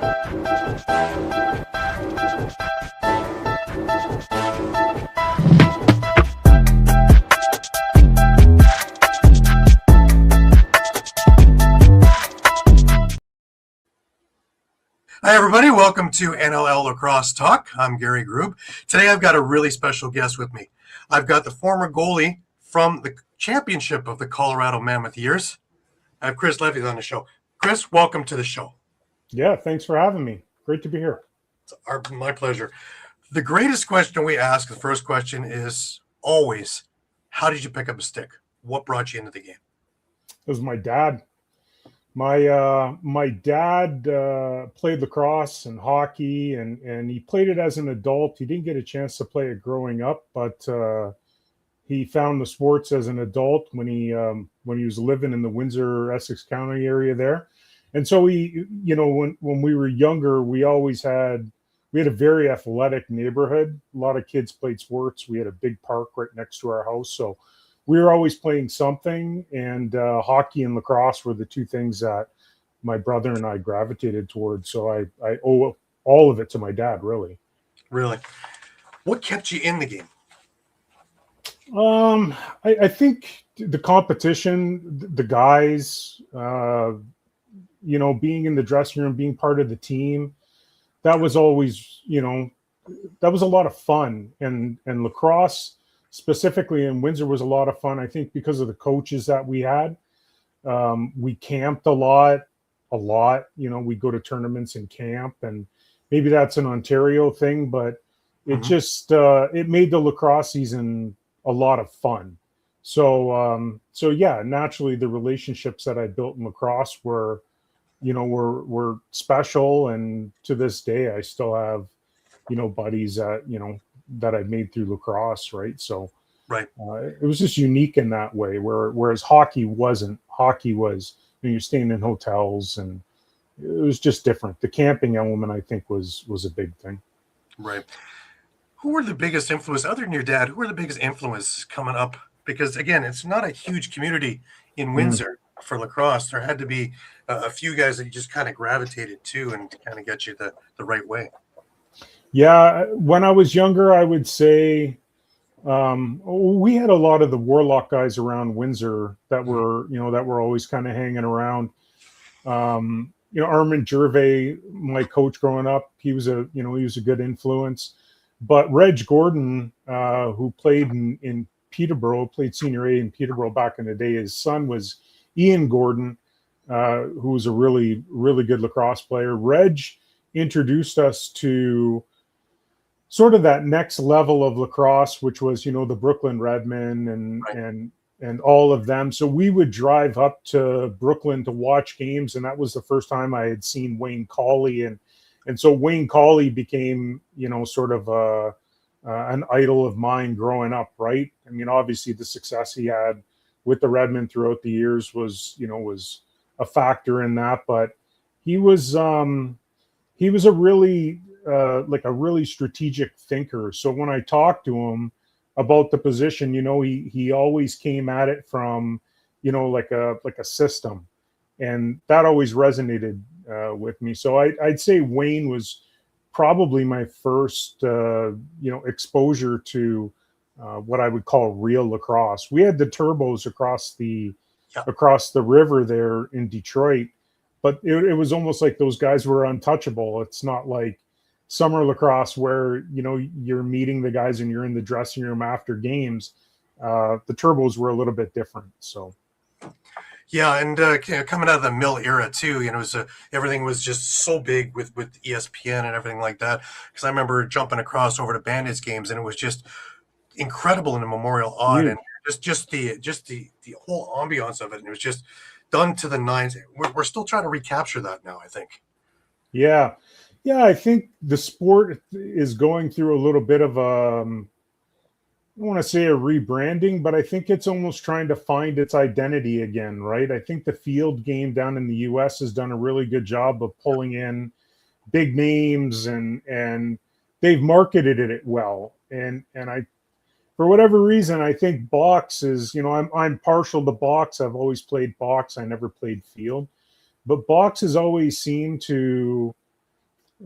Hi, everybody. Welcome to NLL Lacrosse Talk. I'm Gary Groob. Today, I've got a really special guest with me. I've got the former goalie from the championship of the Colorado Mammoth years. I have Chris Levis on the show. Chris, welcome to the show. Yeah, thanks for having me. Great to be here. It's my pleasure. The greatest question we ask, the first question is always, how did you pick up a stick? What brought you into the game? It was my dad. My dad played lacrosse and hockey, and he played it as an adult. He didn't get a chance to play it growing up, but he found the sports as an adult when he was living in the Windsor, Essex County area there. And so when we were younger, we had a very athletic neighborhood. A lot of kids played sports. We had a big park right next to our house, so we were always playing something, and hockey and lacrosse were the two things that my brother and I gravitated towards. So I owe all of it to my dad, really. Really? What kept you in the game? I think the competition, the guys, being in the dressing room, being part of the team, that was always, that was a lot of fun. And lacrosse, specifically in Windsor, was a lot of fun. I think because of the coaches that we had. We camped a lot. We go to tournaments and camp, and maybe that's an Ontario thing, but it just it made the lacrosse season a lot of fun. So yeah, naturally the relationships that I built in lacrosse were special, and to this day I still have buddies that I made through lacrosse, right? So right, it was just unique in that way, whereas hockey wasn't. Hockey was, you're staying in hotels, and it was just different. The camping element, I think, was a big thing. Right. Who were the biggest influence, other than your dad, who were the biggest influence coming up? Because again, it's not a huge community in Windsor for lacrosse. There had to be a few guys that you just kind of gravitated to and to kind of get you the right way. Yeah, when I was younger, I would say we had a lot of the Warlock guys around Windsor that were always kind of hanging around. Armand Gervais, my coach growing up, he was a good influence. But Reg Gordon, who played in Peterborough, played senior A in Peterborough back in the day. His son was Ian Gordon, who was a really, really good lacrosse player. Reg introduced us to sort of that next level of lacrosse, which was, the Brooklyn Redmen and all of them. So we would drive up to Brooklyn to watch games, and that was the first time I had seen Wayne Cawley, and so Wayne Cawley became, sort of an idol of mine growing up, right? I mean, obviously the success he had with the Redmen throughout the years was a factor in that, but he was a really a really strategic thinker. So when I talked to him about the position, he always came at it from, like a system, and that always resonated with me. So I'd say Wayne was probably my first, exposure to what I would call real lacrosse. We had the turbos across the river there in Detroit, but it was almost like those guys were untouchable. It's not like summer lacrosse where, you're meeting the guys and you're in the dressing room after games. The turbos were a little bit different. So. Yeah, and coming out of the mill era too, it was everything was just so big with ESPN and everything like that. Because I remember jumping across over to Bandits games, and it was just incredible in the Memorial Odd, and just the whole ambiance of it, and it was just done to the nines. We're still trying to recapture that now, I think. Yeah, I think the sport is going through a little bit of I don't want to say a rebranding, but I think it's almost trying to find its identity again, right? I think the field game down in the US has done a really good job of pulling in big names, and they've marketed it well. And I, for whatever reason, I think box is, I'm partial to box. I've always played box. I never played field, but box has always seemed to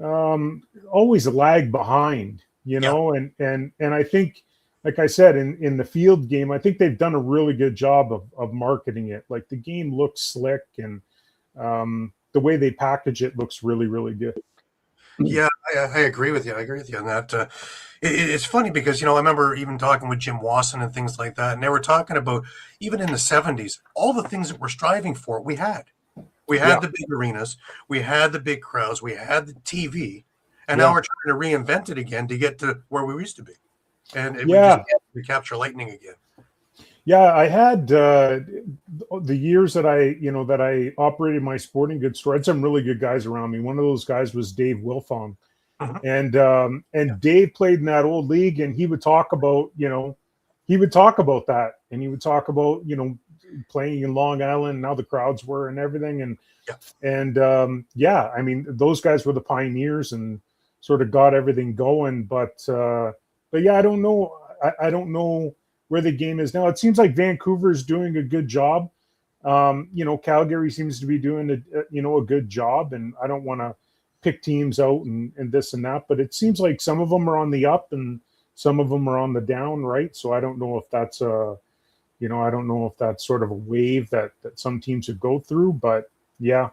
always lag behind, Yeah. and I think, like I said, in the field game, I think they've done a really good job of marketing it. Like, the game looks slick, and the way they package it looks really, really good. Yeah, I agree with you. I agree with you on that. It's funny because, I remember even talking with Jim Wasson and things like that, and they were talking about even in the 70s, all the things that we're striving for, we had. We Yeah, had the big arenas, we had the big crowds, we had the TV, and now yeah, we're trying to reinvent it again to get to where we used to be. And we just yeah. can't capture lightning again. Yeah, I had the years that I operated my sporting goods store. I had some really good guys around me. One of those guys was Dave Wilfong, Mhm. Yeah, and Dave played in that old league, and he would talk about that, and he would talk about playing in Long Island and how the crowds were and everything, yeah. yeah, I mean, those guys were the pioneers and sort of got everything going. But yeah, I don't know. I don't know where the game is now. It seems like Vancouver's doing a good job. Calgary seems to be doing a good job, and I don't want to pick teams out and this and that, but it seems like some of them are on the up and some of them are on the down, right? So I don't know if that's I don't know if that's sort of a wave that some teams would go through, but yeah,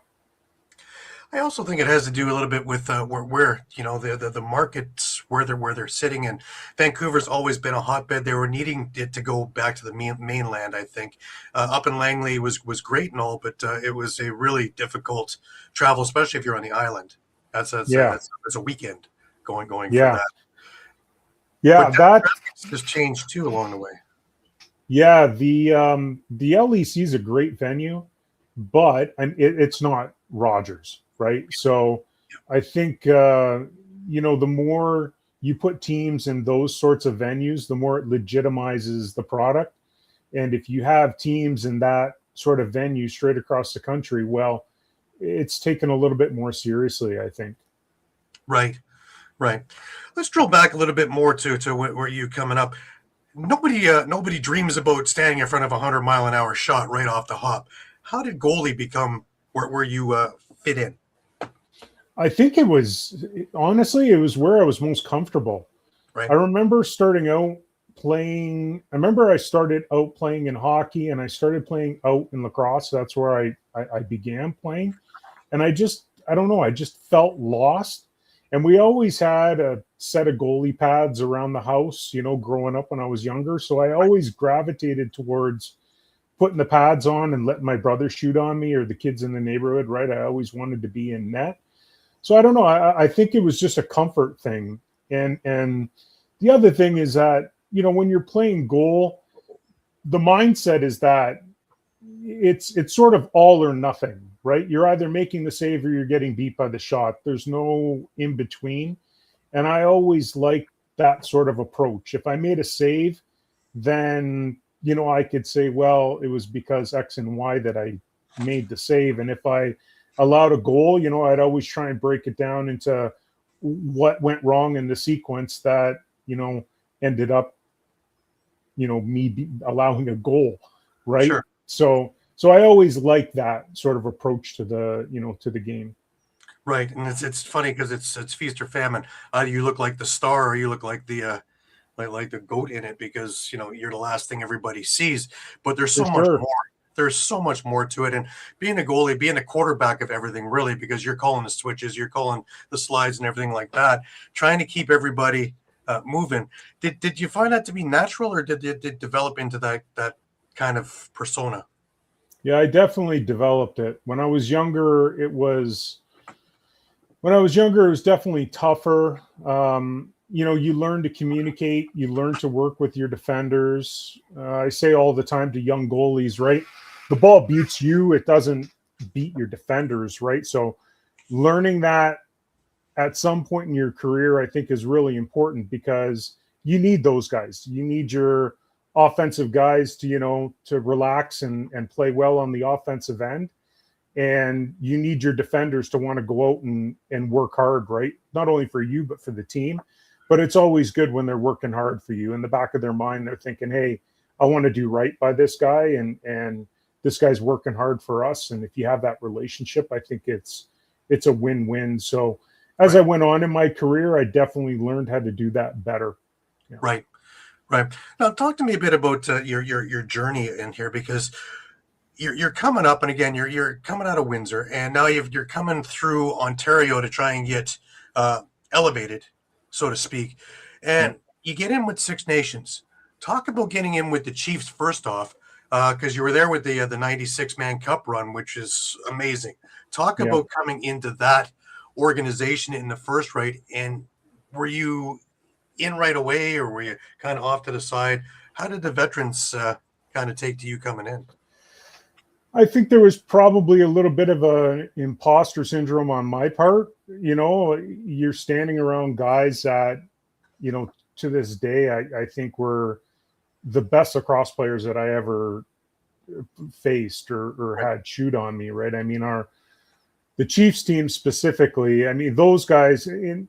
I also think it has to do a little bit with where the markets where they're sitting. And Vancouver's always been a hotbed. They were needing it to go back to the mainland. I think up in Langley was great and all, but it was a really difficult travel, especially if you're on the island. yeah, That's a weekend going for yeah, that. But yeah. That demographics just changed too along the way. Yeah, the LEC is a great venue, but it's not Rogers, right? So I think the more you put teams in those sorts of venues, the more it legitimizes the product. And if you have teams in that sort of venue straight across the country, well, it's taken a little bit more seriously, I think. Right, right. Let's drill back a little bit more to where you coming up. Nobody dreams about standing in front of a 100-mile-an-hour shot right off the hop. How did goalie become where you fit in? I think it was honestly, it was where I was most comfortable. I Right. remember starting out playing. I remember I started out playing in hockey, and I started playing out in lacrosse. That's where I began playing, and I don't know, I just felt lost. And we always had a set of goalie pads around the house, growing up when I was younger. So I always gravitated towards putting the pads on and letting my brother shoot on me or the kids in the neighborhood. Right, I always wanted to be in net. So I don't know. I think it was just a comfort thing. And the other thing is that, when you're playing goal, the mindset is that it's sort of all or nothing, right? You're either making the save or you're getting beat by the shot. There's no in between. And I always like that sort of approach. If I made a save, then I could say, well, it was because X and Y that I made the save. And if I allowed a goal, I'd always try and break it down into what went wrong in the sequence that ended up allowing a goal, right? Sure. So I always like that sort of approach to the game. Right. And it's funny because it's feast or famine. Either you look like the star or you look like the like the goat in it because you're the last thing everybody sees. But there's For so much sure. more. There's so much more to it. And being a goalie, being a quarterback of everything, really, because you're calling the switches, you're calling the slides and everything like that, trying to keep everybody moving. Did you find that to be natural, or did it develop into that kind of persona? Yeah, I definitely developed it. When I was younger, it was definitely tougher. You learn to communicate, you learn to work with your defenders. I say all the time to young goalies, right? The ball beats you, it doesn't beat your defenders, right? So learning that at some point in your career, I think is really important because you need those guys. You need your offensive guys to relax and play well on the offensive end, and you need your defenders to want to go out and work hard, right? Not only for you, but for the team. But it's always good when they're working hard for you. In the back of their mind, they're thinking, hey, I want to do right by this guy, and this guy's working hard for us. And if you have that relationship, I think it's a win-win. So as I went on in my career, I definitely learned how to do that better. Yeah. Right. Right. Now, talk to me a bit about your journey in here, because you're coming up, and again, you're coming out of Windsor, and now you're coming through Ontario to try and get elevated, so to speak, Yeah. and you get in with Six Nations. Talk about getting in with the Chiefs first off, because you were there with the '96 Man Cup run, which is amazing. Talk Yeah. about coming into that organization in the first right, and were you in right away, or were you kind of off to the side? How did the veterans kind of take to you coming in? I think there was probably a little bit of a imposter syndrome on my part. You know, you're standing around guys that, you know, to this day, I think were the best lacrosse players that I ever faced or had shoot on me, right? I mean, the Chiefs team specifically, I mean, those guys, to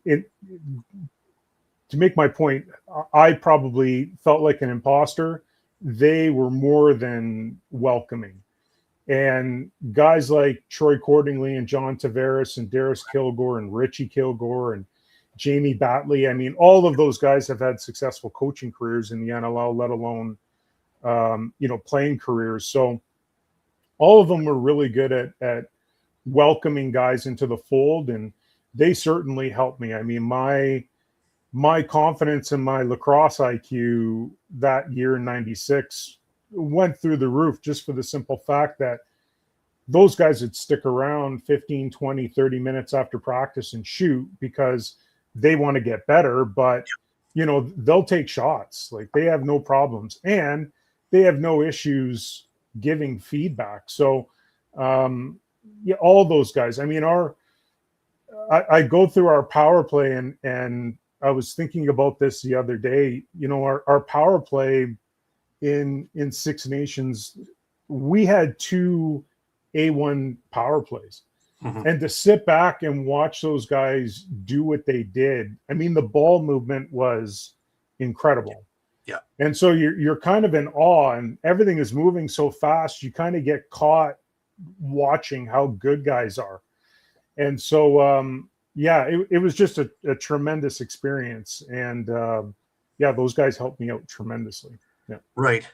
make my point, I probably felt like an imposter. They were more than welcoming. And guys like Troy Cordingley and John Tavares and Darius Kilgore and Richie Kilgore and Jamie Batley, I mean, all of those guys have had successful coaching careers in the NLL, let alone, you know, playing careers. So all of them were really good at welcoming guys into the fold, and they certainly helped me. I mean, my confidence in my lacrosse IQ that year in '96 went through the roof, just for the simple fact that those guys would stick around 15, 20, 30 minutes after practice and shoot because they want to get better, but you know, they'll take shots. Like, they have no problems, and they have no issues giving feedback. So yeah, all those guys. I mean, I go through our power play, and I was thinking about this the other day. You know, our power play in Six Nations, we had 2 A1 power plays. Mm-hmm. And to sit back and watch those guys do what they did, I mean, the ball movement was incredible. Yeah. And so you're kind of in awe, and everything is moving so fast, you kind of get caught watching how good guys are. And so, yeah, it was just a tremendous experience. And yeah, those guys helped me out tremendously. Yeah. Right.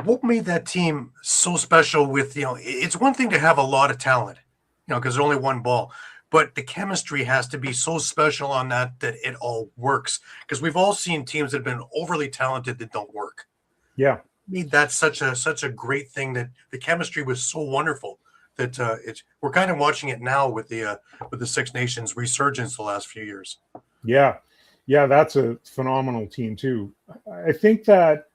What made that team so special? With, you know, it's one thing to have a lot of talent, you know, because there's only one ball, but the chemistry has to be so special on that it all works. Because we've all seen teams that have been overly talented that don't work. Yeah. Made that such a great thing, that the chemistry was so wonderful that we're kind of watching it now with the Six Nations resurgence the last few years. Yeah. That's a phenomenal team too. I think that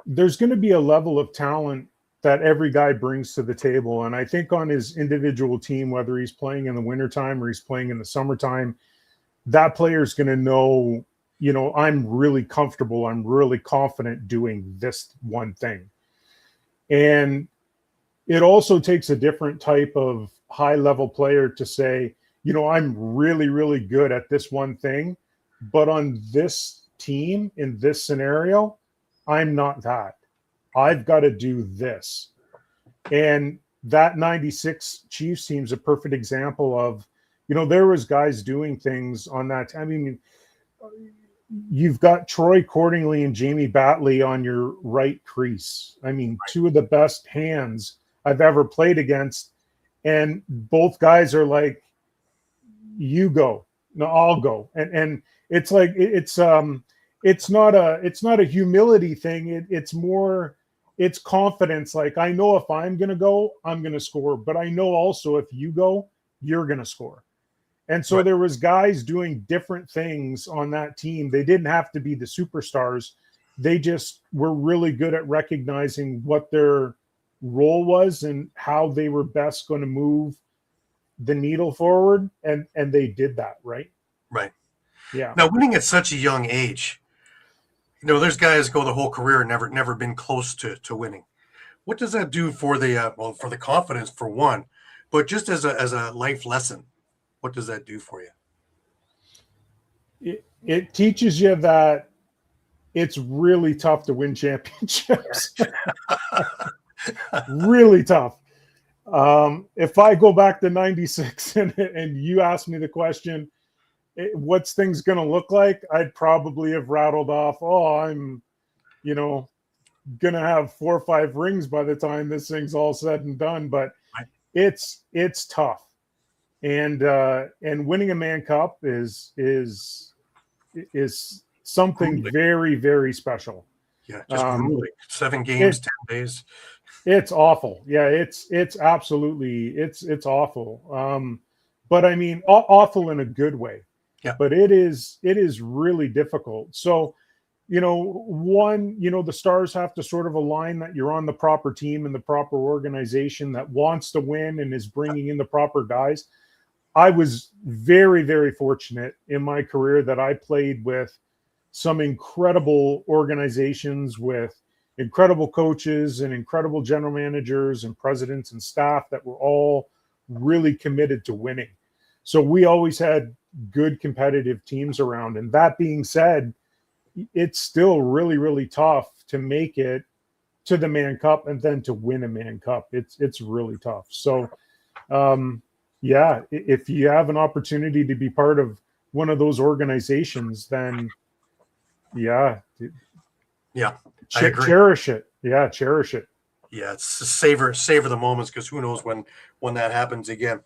there's going to be a level of talent that every guy brings to the table. And I think on his individual team, whether he's playing in the wintertime or he's playing in the summertime, that player is going to know, you know, I'm really comfortable, I'm really confident doing this one thing. And it also takes a different type of high level player to say, you know, I'm really, really good at this one thing, but on this team, in this scenario, I'm not that. I've got to do this. And that 96 Chiefs team's a perfect example of, you know, there was guys doing things on that. I mean, you've got Troy Cordingley and Jamie Batley on your right crease. I mean, 2 of the best hands I've ever played against. And both guys are like, you go, no, I'll go. And it's like, it's not a humility thing. It's confidence. Like, I know if I'm going to go, I'm going to score, but I know also if you go, you're going to score. And so there was guys doing different things on that team. They didn't have to be the superstars. They just were really good at recognizing what their role was and how they were best going to move the needle forward. And they did that. Right. Yeah. Now, winning at such a young age, you know, there's guys go the whole career and never been close to winning. What does that do for the for the confidence, for one, but just as a life lesson, what does that do for you? It teaches you that it's really tough to win championships. Really tough. If I go back to 96 and you ask me the question, what's things going to look like? I'd probably have rattled off, oh, I'm, you know, going to have 4 or 5 rings by the time this thing's all said and done. But Right. it's tough. And winning a Man Cup is something Grueling. very, very special. Yeah, just grueling. 7 games, It, 10 days. it's awful. Yeah, it's absolutely it's awful. But I mean, awful in a good way. Yeah. But it is really difficult. So, one, the stars have to sort of align that you're on the proper team and the proper organization that wants to win and is bringing in the proper guys. I was very, very fortunate in my career that I played with some incredible organizations with incredible coaches and incredible general managers and presidents and staff that were all really committed to winning. So we always had good competitive teams around. And that being said, it's still really, really tough to make it to the Man Cup and then to win a Man Cup. It's really tough. So, yeah, if you have an opportunity to be part of one of those organizations, then yeah, I agree. cherish it. Yeah, cherish it. Yeah, it's savor the moments, because who knows when that happens again.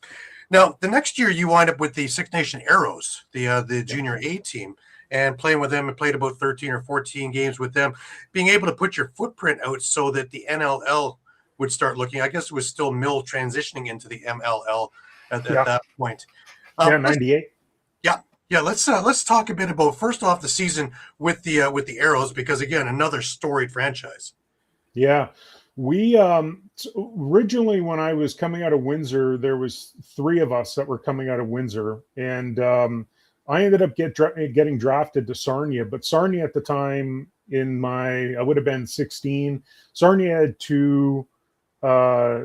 Now, the next year you wind up with the Six Nation Arrows, the junior A team, and playing with them, and played about 13 or 14 games with them, being able to put your footprint out so that the NLL would start looking. I guess it was still Mill transitioning into the MLL at that point. Yeah, 98. Yeah, let's talk a bit about, first off, the season with the Arrows, because again, another storied franchise. Yeah, we originally, when I was coming out of Windsor, there was 3 of us that were coming out of Windsor, and I ended up getting drafted to Sarnia. But Sarnia at the time, I would have been 16. Sarnia had 2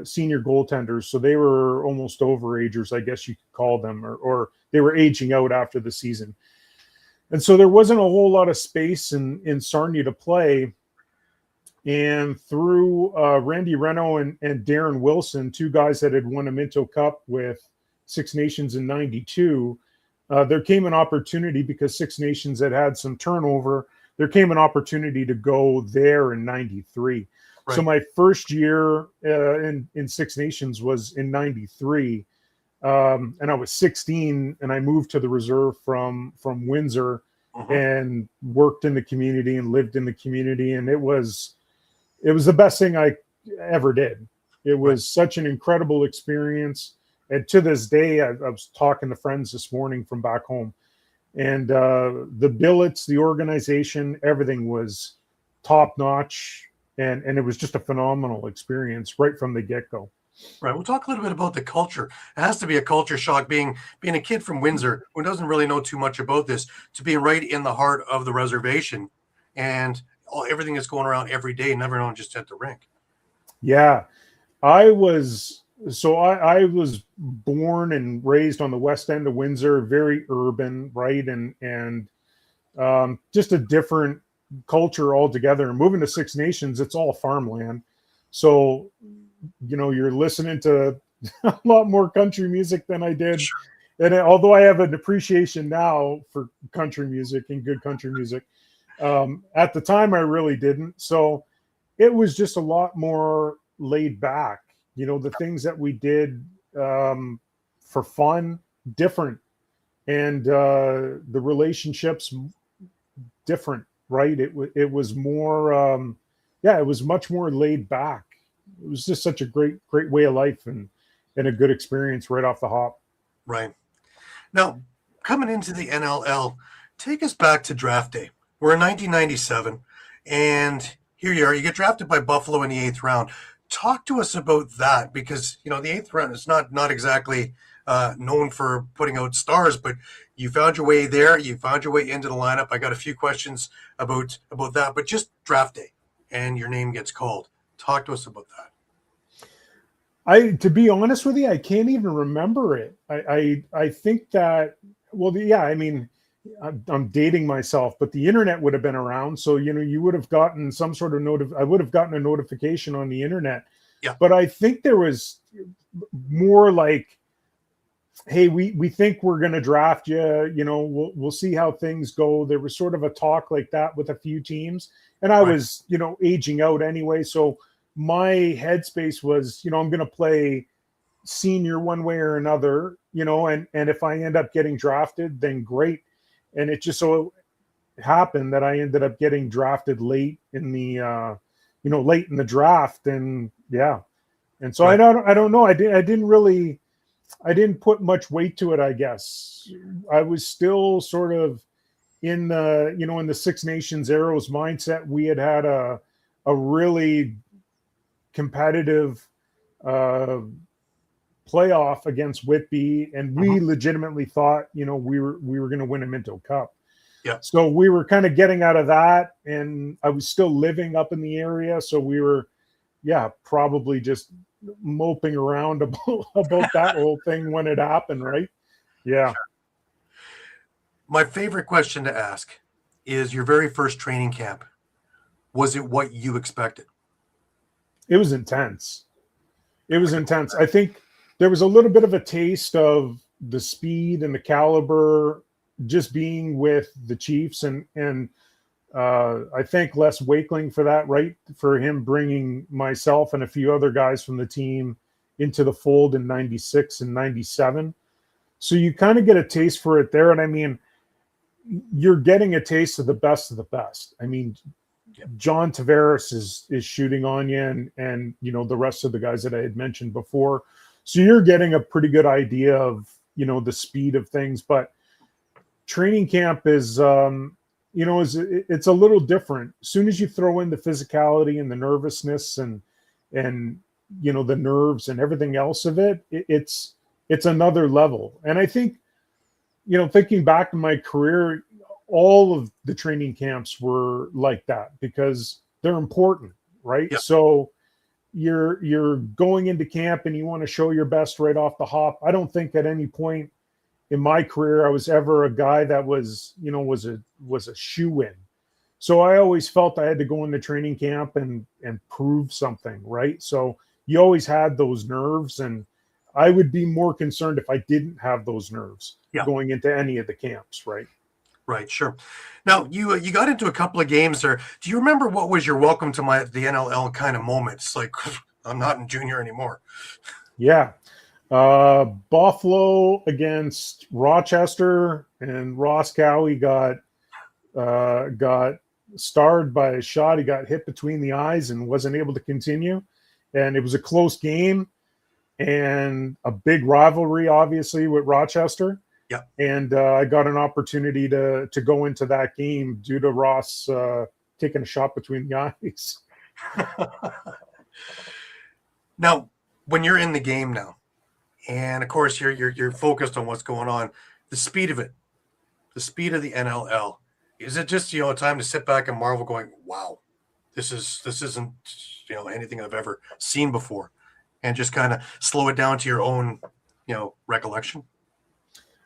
senior goaltenders, so they were almost overagers, I guess you could call them, or they were aging out after the season. And so there wasn't a whole lot of space in Sarnia to play. And through Randy Reno and Darren Wilson, 2 guys that had won a Minto Cup with Six Nations in 92, there came an opportunity, because Six Nations had some turnover. There came an opportunity to go there in 93. Right. So my first year in Six Nations was in 93. And I was 16, and I moved to the reserve from Windsor, and worked in the community and lived in the community. And it was the best thing I ever did. It was such an incredible experience. And to this day, I was talking to friends this morning from back home, and the billets, the organization, everything was top notch. And it was just a phenomenal experience right from the get-go. Right. We'll talk a little bit about the culture. It has to be a culture shock being a kid from Windsor who doesn't really know too much about this, to be right in the heart of the reservation, and everything that's going around every day, never known just at the rink. Yeah. I was born and raised on the west end of Windsor, very urban, right? And just a different culture altogether. And moving to Six Nations, it's all farmland. So, you're listening to a lot more country music than I did. Sure. And although I have an appreciation now for country music and good country music, at the time I really didn't. So it was just a lot more laid back. The things that we did for fun, different. And the relationships, different, right? It was more, it was much more laid back. It was just such a great way of life, and a good experience right off the hop. Right. Now, coming into the NLL, take us back to draft day. We're in 1997, and here you are. You get drafted by Buffalo in the 8th round. Talk to us about that, because the 8th round is not exactly known for putting out stars, but you found your way there. You found your way into the lineup. I got a few questions about that, but just draft day, and your name gets called. Talk to us about that. To be honest with you, I can't even remember it. I think that, I mean, I'm dating myself, but the internet would have been around. So, you would have gotten some sort of I would have gotten a notification on the internet Yeah. But I think there was more like, hey, we think we're going to draft you. You know, we'll see how things go. There was sort of a talk like that with a few teams, and I Right. was, you know, aging out anyway. So my headspace was, you know, I'm going to play senior one way or another, you know, and if I end up getting drafted, then great. And it just so happened that I ended up getting drafted late in the, late in the draft, and yeah. And so Right. I don't know. I didn't put much weight to it, I guess. I was still sort of in the, you know, in the Six Nations Arrows mindset. We had a really competitive uh, playoff against Whitby, and we legitimately thought, you know, we were going to win a Minto Cup. Yeah. So we were kind of getting out of that, and I was still living up in the area, so we were, yeah, probably just moping around about that whole thing when it happened, right? Yeah. My favorite question to ask is your very first training camp. Was it what you expected? It was intense. It was intense. I think there was a little bit of a taste of the speed and the caliber just being with the Chiefs, and I thank Les Wakeling for that, right? For him bringing myself and a few other guys from the team into the fold in 96 and 97. So you kind of get a taste for it there. And I mean, you're getting a taste of the best of the best. I mean, John Tavares is shooting on you, and you know, the rest of the guys that I had mentioned before. So you're getting a pretty good idea of, you know, the speed of things. But training camp is, it's a little different. As soon as you throw in the physicality and the nervousness and you know, the nerves and everything else of it, it's another level. And I think, you know, thinking back in my career, all of the training camps were like that because they're important, right? Yeah. So you're going into camp and you want to show your best right off the hop. I don't think at any point in my career I was ever a guy that was, you know, was a shoe-in. So I always felt I had to go into training camp and prove something, right? So you always had those nerves, and I would be more concerned if I didn't have those nerves going into any of the camps, right? Right, sure. Now you got into a couple of games there. Do you remember what was your welcome to the NLL kind of moments? Like, I'm not in junior anymore. Yeah. Buffalo against Rochester, and Ross Cowie got starred by a shot. He got hit between the eyes and wasn't able to continue. And it was a close game and a big rivalry, obviously, with Rochester. Yeah. And I got an opportunity to go into that game due to Ross taking a shot between the eyes. Now, when you're in the game now, and of course you're focused on what's going on, the speed of it, the speed of the NLL, is it just, you know, time to sit back and marvel, going, wow, this isn't, you know, anything I've ever seen before, and just kind of slow it down to your own, you know, recollection?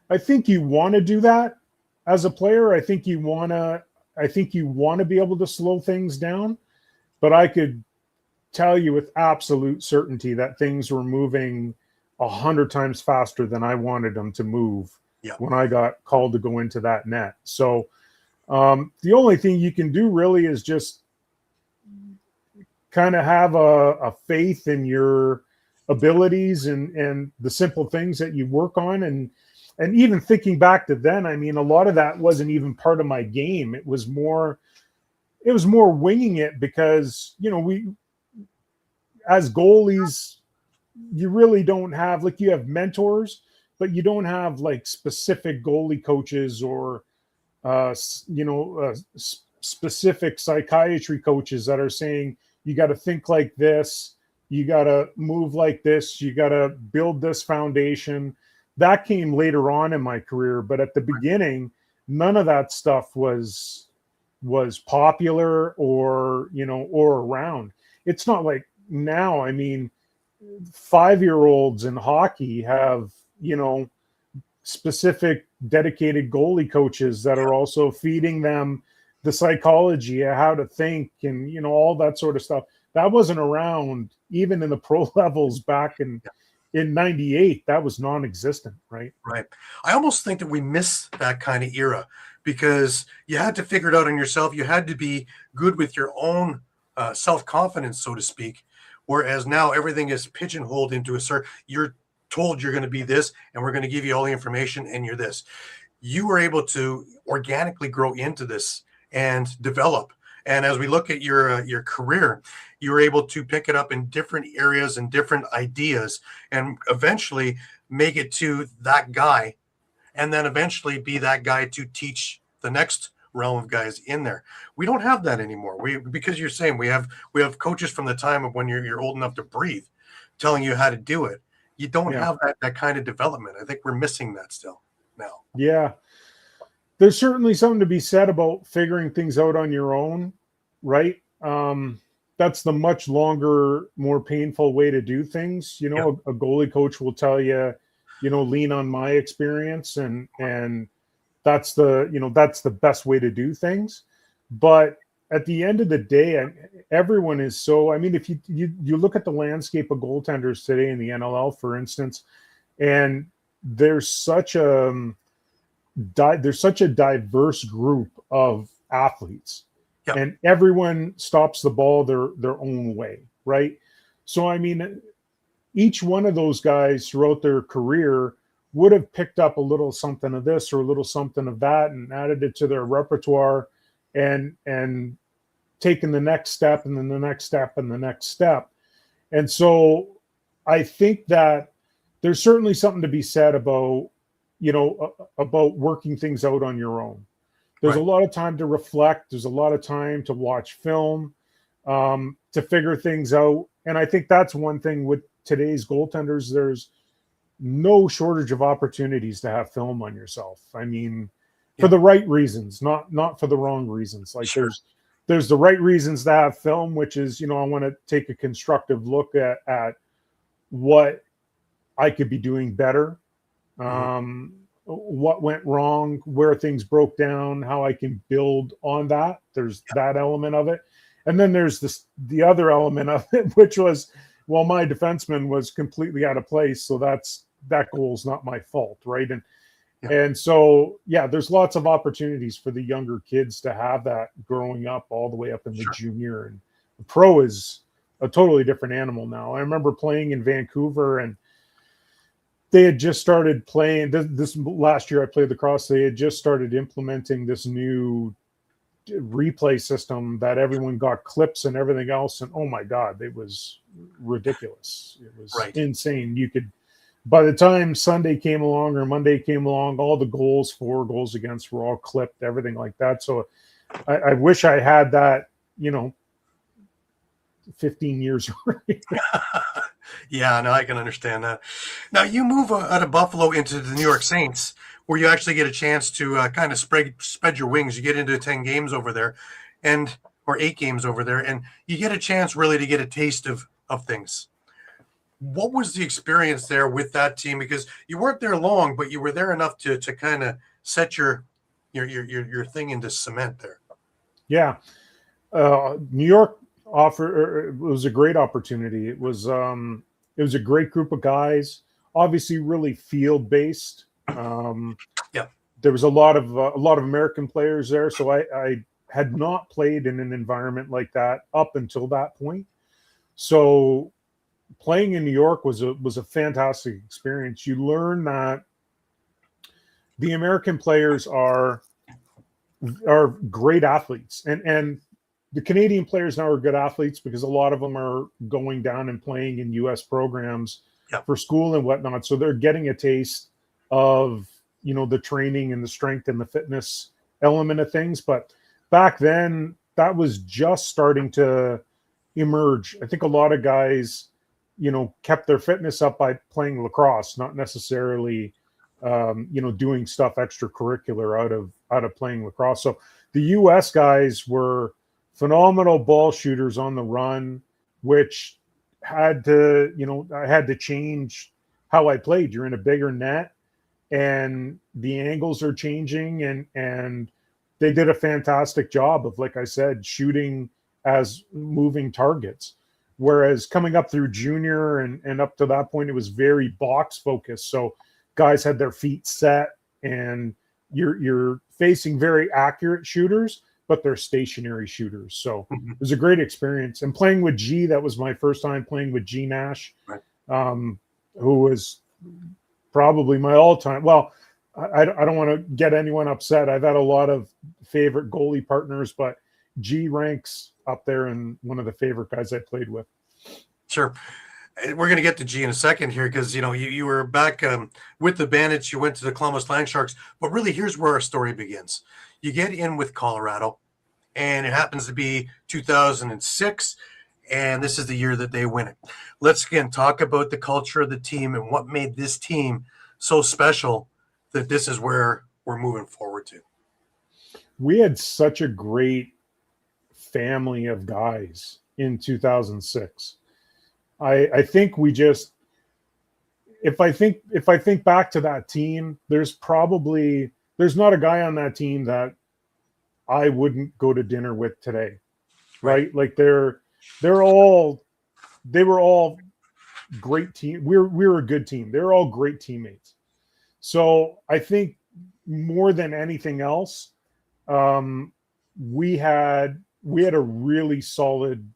I think you want to do that as a player. I think you want to be able to slow things down, but I could tell you with absolute certainty that things were moving 100 times faster than I wanted them to move when I got called to go into that net. So the only thing you can do really is just kind of have a faith in your abilities and the simple things that you work on. And even thinking back to then, I mean, a lot of that wasn't even part of my game. It was more winging it because, you know, we, as goalies, you really don't have, like, you have mentors, but you don't have like specific goalie coaches or, specific psychiatry coaches that are saying, you got to think like this, you got to move like this, you got to build this foundation. That came later on in my career, but at the beginning, none of that stuff was popular or, you know, or around. It's not like now. I mean, 5-year-olds in hockey have, you know, specific dedicated goalie coaches that are also feeding them the psychology of how to think and, you know, all that sort of stuff. that wasn't around even in the pro levels back in 98. That was non-existent, right? Right. I almost think that we miss that kind of era because you had to figure it out on yourself. You had to be good with your own self-confidence, so to speak. Whereas now everything is pigeonholed into a certain, you're told you're going to be this and we're going to give you all the information and you're this. You were able to organically grow into this and develop. And as we look at your career, you were able to pick it up in different areas and different ideas, and eventually make it to that guy, and then eventually be that guy to teach the next realm of guys in there. We don't have that anymore. Because you're saying we have coaches from the time of when you're old enough to breathe, telling you how to do it. You don't Yeah. have that kind of development. I think we're missing that still now. Yeah. There's certainly something to be said about figuring things out on your own, right? That's the much longer, more painful way to do things. You know, a goalie coach will tell you, lean on my experience, and that's the best way to do things. But at the end of the day, everyone is so. I mean, if you look at the landscape of goaltenders today in the NLL, for instance, and there's such a diverse group of athletes, and everyone stops the ball their own way, right? So I mean, each one of those guys throughout their career would have picked up a little something of this or a little something of that and added it to their repertoire, and taken the next step and then the next step and the next step. And so I think that there's certainly something to be said about about working things out on your own. There's a lot of time to reflect. There's a lot of time to watch film, to figure things out. And I think that's one thing with today's goaltenders. There's no shortage of opportunities to have film on yourself. I mean, for the right reasons, not for the wrong reasons. Like there's the right reasons to have film, which is, I want to take a constructive look at what I could be doing better. What went wrong, where things broke down, how I can build on that. There's that element of it. And then there's the other element of it, which was, well, my defenseman was completely out of place. So that goal's not my fault. Right. And so, there's lots of opportunities for the younger kids to have that growing up all the way up in the junior, and the pro is a totally different animal now. I remember playing in Vancouver, and they had just started playing this last year. I played lacrosse. They had just started implementing this new replay system that everyone got clips and everything else. And oh my God, it was ridiculous. It was insane. You could, by the time Sunday came along or Monday came along, all the goals, 4 goals against, were all clipped, everything like that. So I wish I had that, 15 years earlier. Yeah, no, I can understand that. Now you move out of Buffalo into the New York Saints, where you actually get a chance to kind of spread your wings. You get into 10 games over there, or 8 games over there, and you get a chance really to get a taste of things. What was the experience there with that team? Because you weren't there long, but you were there enough to kind of set your thing into cement there. Yeah, New York it was a great opportunity. It was a great group of guys, obviously really field based. There was a lot of American players there, so I had not played in an environment like that up until that point. So playing in New York was a fantastic experience. You learn that the American players are great athletes, and the Canadian players now are good athletes because a lot of them are going down and playing in U.S. programs for school and whatnot. So they're getting a taste of, the training and the strength and the fitness element of things. But back then, that was just starting to emerge. I think a lot of guys, kept their fitness up by playing lacrosse, not necessarily, doing stuff extracurricular out of playing lacrosse. So the U.S. guys were phenomenal ball shooters on the run, which had to, I had to change how I played. You're in a bigger net and the angles are changing, and they did a fantastic job of, like I said, shooting as moving targets. Whereas coming up through junior and up to that point, it was very box focused. So guys had their feet set, and you're facing very accurate shooters, but they're stationary shooters. So it was a great experience. And playing with G, that was my first time playing with G Nash, Right. Who was probably my all-time. Well, I don't want to get anyone upset. I've had a lot of favorite goalie partners, but G ranks up there and one of the favorite guys I played with. Sure. We're going to get to G in a second here because, you were back with the Bandits. You went to the Columbus Land Sharks. But really, here's where our story begins. You get in with Colorado, and it happens to be 2006, and this is the year that they win it. Let's, again, talk about the culture of the team and what made this team so special that this is where we're moving forward to. We had such a great family of guys in 2006. I think we just, if I think back to that team, there's not a guy on that team that I wouldn't go to dinner with today, right? Like they were all great team. We were a good team. They're all great teammates. So I think more than anything else, we had a really solid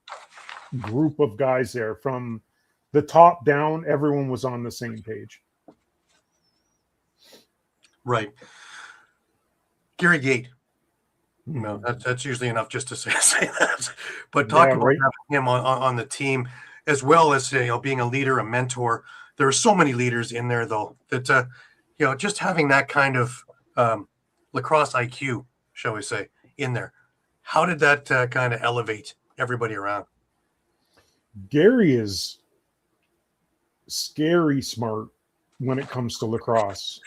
group of guys there. From the top down, everyone was on the same page. Right. Gary Gate. No, that's usually enough just to say that. But talk about having him on the team, as well as being a leader, a mentor. There are so many leaders in there, though, that just having that kind of lacrosse IQ, shall we say, in there. How did that kind of elevate everybody around? Gary is scary smart when it comes to lacrosse.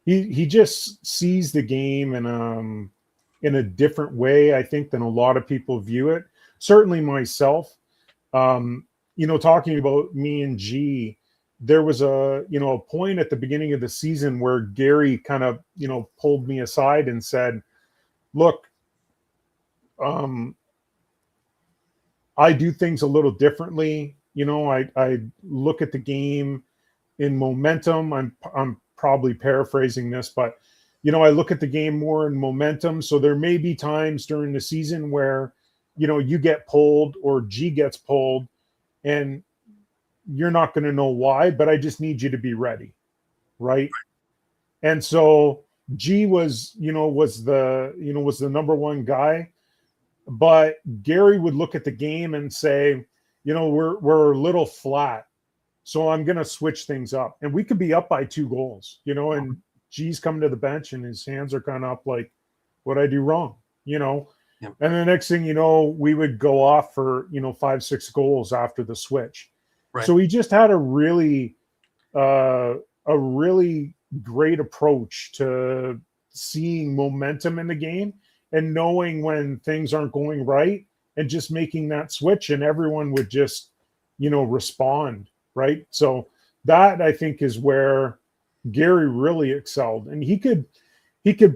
He just sees the game in a different way, I think, than a lot of people view it. Certainly myself, talking about me and G, there was a point at the beginning of the season where Gary kind of, pulled me aside and said, look, I do things a little differently. I look at the game in momentum. I'm probably paraphrasing this, but I look at the game more in momentum. So there may be times during the season where, you get pulled or G gets pulled and you're not going to know why, but I just need you to be ready. Right. And so G was the number one guy, but Gary would look at the game and say, we're a little flat. So I'm going to switch things up. And we could be up by 2 goals, and G's coming to the bench and his hands are kind of up like, what'd I do wrong? Yep. And the next thing we would go off for, 5-6 goals after the switch. Right. So he just had a really great approach to seeing momentum in the game and knowing when things aren't going right and just making that switch, and everyone would just, respond. Right. So that, I think, is where Gary really excelled. And he could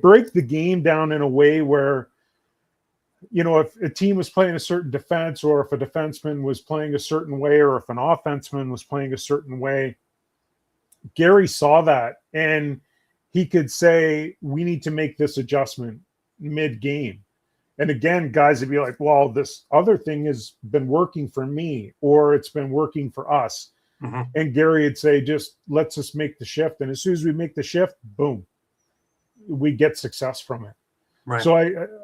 break the game down in a way where, if a team was playing a certain defense, or if a defenseman was playing a certain way, or if an offenseman was playing a certain way, Gary saw that and he could say, we need to make this adjustment mid-game. And again, guys would be like, well, this other thing has been working for me, or it's been working for us. Mm-hmm. And Gary would say, let's just make the shift. And as soon as we make the shift, boom, we get success from it. Right. So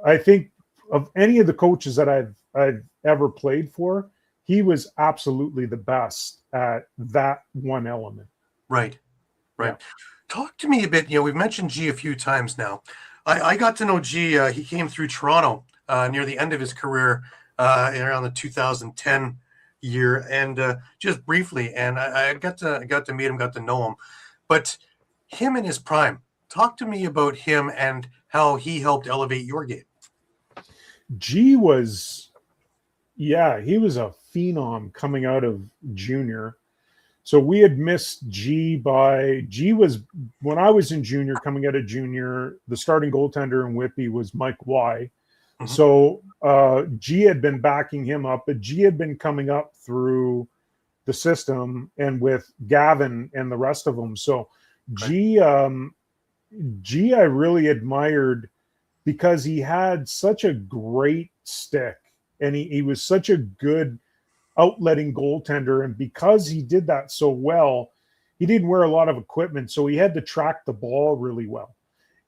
I think of any of the coaches that I've ever played for, he was absolutely the best at that one element. Right. Yeah. Talk to me a bit. We've mentioned G a few times now. I got to know G. He came through Toronto near the end of his career around the 2010 year, and just briefly. And I got to meet him, got to know him. But him in his prime, talk to me about him and how he helped elevate your game. G was, he was a phenom coming out of junior. So we had missed G was, when I was in junior, coming out of junior, the starting goaltender in Whitby was Mike Y. Mhm. So G had been backing him up, but G had been coming up through the system and with Gavin and the rest of them. So Right. G, G, I really admired because he had such a great stick and he was such a good outletting goaltender. And because he did that so well, he didn't wear a lot of equipment. So he had to track the ball really well.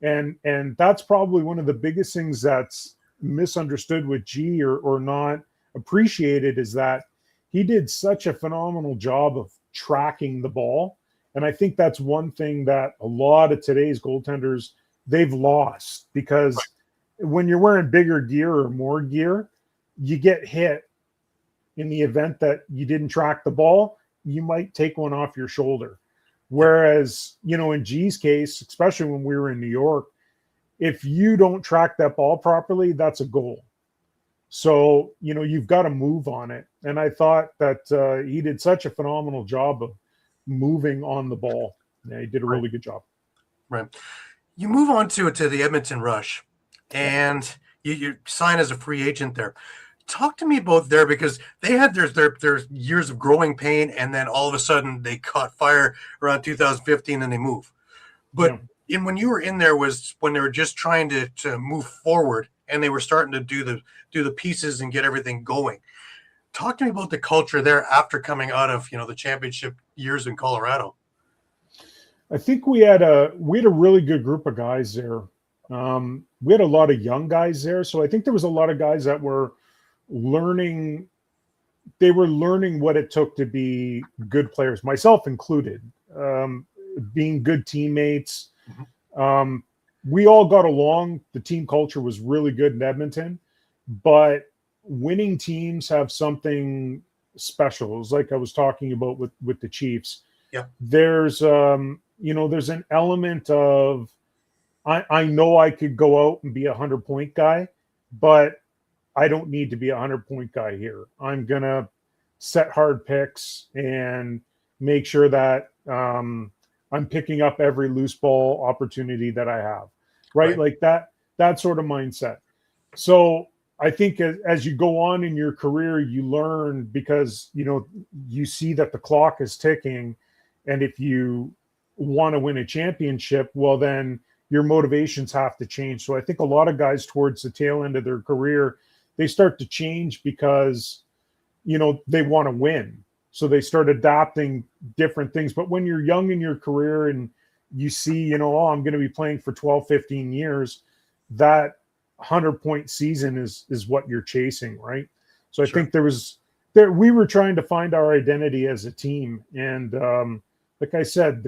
And that's probably one of the biggest things that's misunderstood with G or not appreciated is that he did such a phenomenal job of tracking the ball. And I think that's one thing that a lot of today's goaltenders they've lost because when you're wearing bigger gear or more gear, you get hit in the event that you didn't track the ball, you might take one off your shoulder. Whereas, in G's case, especially when we were in New York, if you don't track that ball properly, that's a goal. So, you've got to move on it. And I thought that he did such a phenomenal job of moving on the ball. Yeah, he did a really good job. Right. You move on to the Edmonton Rush, Yeah. and you sign as a free agent there. Talk to me about there because they had their years of growing pain, and then all of a sudden they caught fire around 2015 and they move. But Yeah. when you were in there was when they were just trying to move forward and they were starting to do the pieces and get everything going. Talk to me about the culture there after coming out of the championship years in Colorado. I think we had a really good group of guys there. We had a lot of young guys there, so I think there was a lot of guys that were learning. They were learning what it took to be good players, myself included. Being good teammates. We all got along. The team culture was really good in Edmonton, but winning teams have something special. It was like I was talking about with the Chiefs. Yeah. There's an element of I know I could go out and be 100-point guy, but I don't need to be 100-point guy here. I'm gonna set hard picks and make sure that I'm picking up every loose ball opportunity that I have, right? Like that sort of mindset. So I think as you go on in your career, you learn because you see that the clock is ticking, and if you want to win a championship, well then your motivations have to change. So I think a lot of guys towards the tail end of their career, they start to change because they want to win. So they start adapting different things. But when you're young in your career and you see, I'm going to be playing for 12, 15 years, that 100-point season is what you're chasing, right? So I think we were trying to find our identity as a team. And like I said,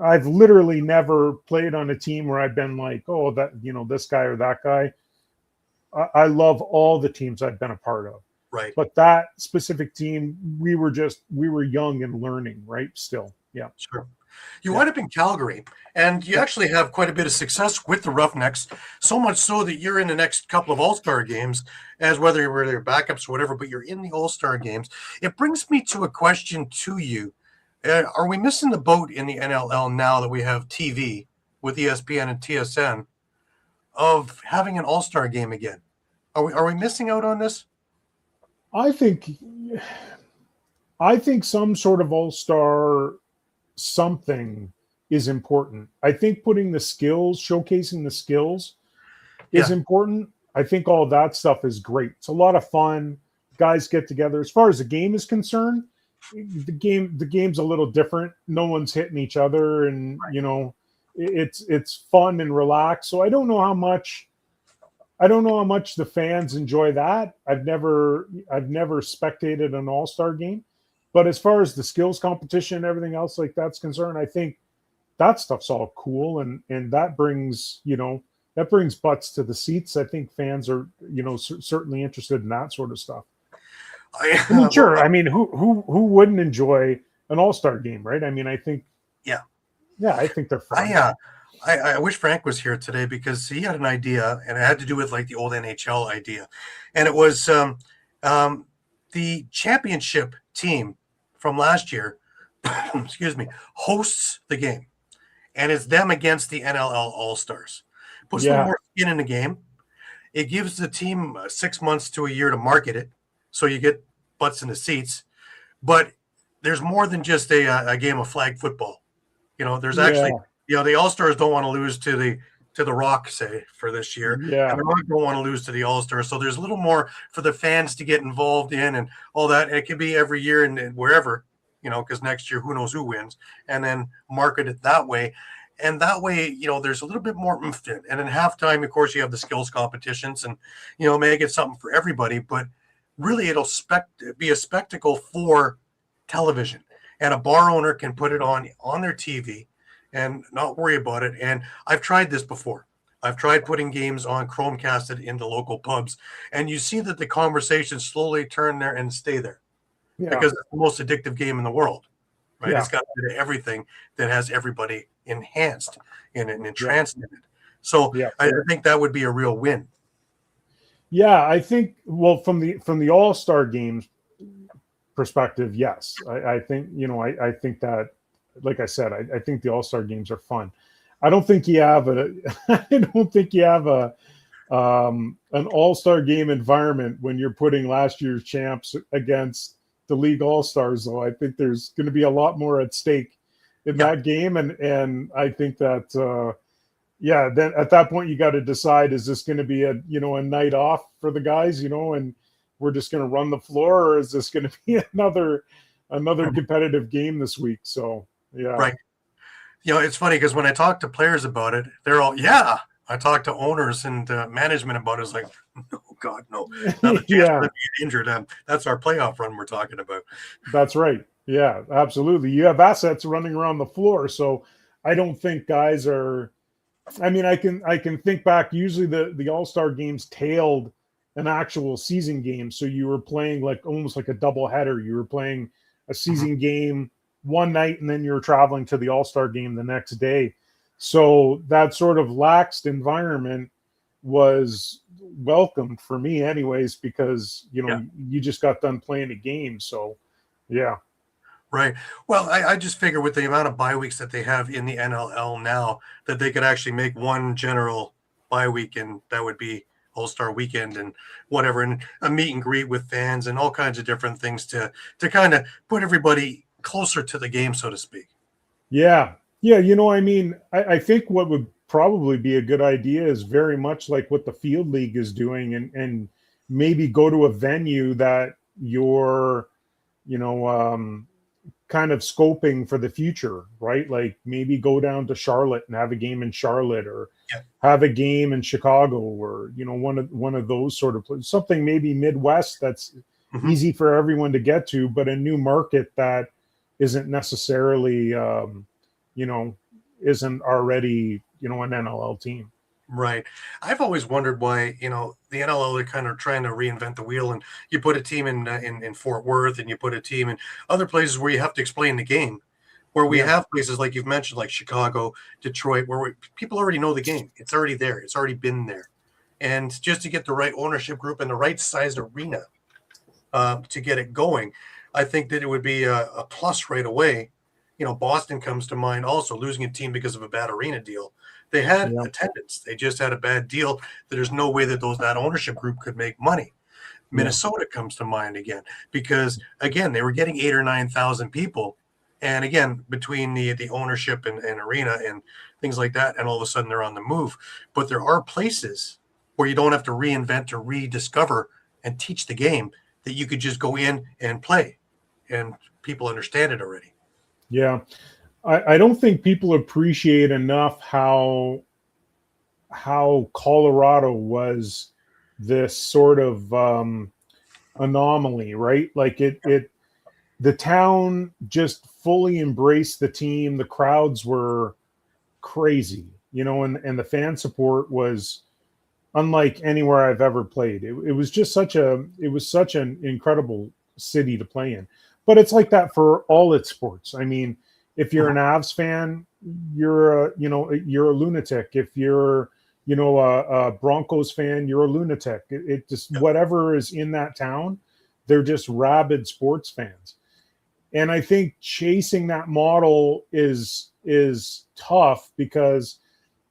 I've literally never played on a team where I've been like, oh, that, this guy or that guy. I love all the teams I've been a part of. Right. But that specific team, we were young and learning, right? Still. Yeah. Sure. You wind up in Calgary, and you actually have quite a bit of success with the Roughnecks, so much so that you're in the next couple of All-Star games, as whether you're backups or whatever, but you're in the All-Star games. It brings me to a question to you. Are we missing the boat in the NLL now that we have TV with ESPN and TSN of having an All-Star game again? Are we missing out on this? I think some sort of all-star something is important. I think showcasing the skills is important. I think all of that stuff is great. It's a lot of fun. Guys get together. As far as the game is concerned, the game's a little different. No one's hitting each other, and it's fun and relaxed. So I don't know how much the fans enjoy that. I've never spectated an all-star game, but as far as the skills competition and everything else like that's concerned, I think that stuff's all cool, and that brings butts to the seats. I think fans are certainly interested in that sort of stuff. Sure. I mean, who wouldn't enjoy an all-star game, right? I mean, I think I think they're fun. I wish Frank was here today because he had an idea, and it had to do with like the old NHL idea, and it was the championship team from last year, excuse me, hosts the game, and it's them against the NLL All Stars. Puts a little more skin in the game. it gives the team 6 months to a year to market it, so you get butts in the seats. But there's more than just a game of flag football. There's Yeah. actually, the All-Stars don't want to lose to the Rock, say, for this year, and Yeah. the Rock don't want to lose to the All-Stars. So there's a little more for the fans to get involved in and all that. And it could be every year and wherever, because next year who knows who wins, and then market it that way. And that way, there's a little bit more oomph in it. And in halftime, of course, you have the skills competitions and, make it something for everybody. But really, it'll be a spectacle for television. And a bar owner can put it on their TV and not worry about it. And I've tried this before. I've tried putting games on Chromecasted into local pubs, and you see that the conversations slowly turn there and stay there Yeah. because it's the most addictive game in the world, right? Yeah. It's got a bit of everything that has everybody enhanced in it and entranced in it. So Yeah. I think that would be a real win. Yeah, I think, well, from the All-Star games perspective, yes. I think, I think that, like I said, I think the All-Star games are fun. I don't think you have an All-Star game environment when you're putting last year's champs against the league All-Stars, though. I think there's going to be a lot more at stake in that game. And I think that, then at that point, you got to decide, is this going to be a night off for the guys, and we're just going to run the floor, or is this going to be another competitive game this week? So, yeah. Right. It's funny because when I talk to players about it, they're all, yeah. I talk to owners and management about it. It's like, no, God, no. Not a chance for them to get injured. That's our playoff run we're talking about. That's right. Yeah, absolutely. You have assets running around the floor. So I don't think guys are, I mean, I can think back, usually the All-Star games tailed an actual season game. So you were playing almost like a double header. You were playing a season game one night, and then you're traveling to the All-Star game the next day. So that sort of laxed environment was welcomed for me anyways, because, you just got done playing a game. So, yeah. Right. Well, I just figure with the amount of bye weeks that they have in the NLL now, that they could actually make one general bye week, and that would be All-Star weekend and whatever, and a meet and greet with fans and all kinds of different things to kind of put everybody closer to the game, so to speak. Yeah. Yeah. I think what would probably be a good idea is very much like what the Field League is doing, and maybe go to a venue that you're, kind of scoping for the future, right? Like maybe go down to Charlotte and have a game in Charlotte, or have a game in Chicago, or, one of those sort of places, something maybe Midwest that's easy for everyone to get to, but a new market that isn't necessarily, isn't already, an NLL team. Right. I've always wondered why, the NLL, they're kind of trying to reinvent the wheel, and you put a team in Fort Worth, and you put a team in other places where you have to explain the game, where we have places like you've mentioned, like Chicago, Detroit, where people already know the game. It's already there. It's already been there. And just to get the right ownership group and the right sized arena to get it going, I think that it would be a plus right away. Boston comes to mind also, losing a team because of a bad arena deal. They had attendance. They just had a bad deal. There's no way that that ownership group could make money. Minnesota comes to mind again, because, again, they were getting 8,000 or 9,000 people. And, again, between the ownership and arena and things like that, and all of a sudden they're on the move. But there are places where you don't have to reinvent or rediscover and teach the game, that you could just go in and play, and people understand it already. Yeah. I don't think people appreciate enough how Colorado was this sort of anomaly, right? Like the town just fully embraced the team. The crowds were crazy, and the fan support was unlike anywhere I've ever played. It was just such an incredible city to play in. But it's like that for all its sports. I mean, if you're an Avs fan, you're a lunatic. If you're, a Broncos fan, you're a lunatic. It just, whatever is in that town, they're just rabid sports fans. And I think chasing that model is tough, because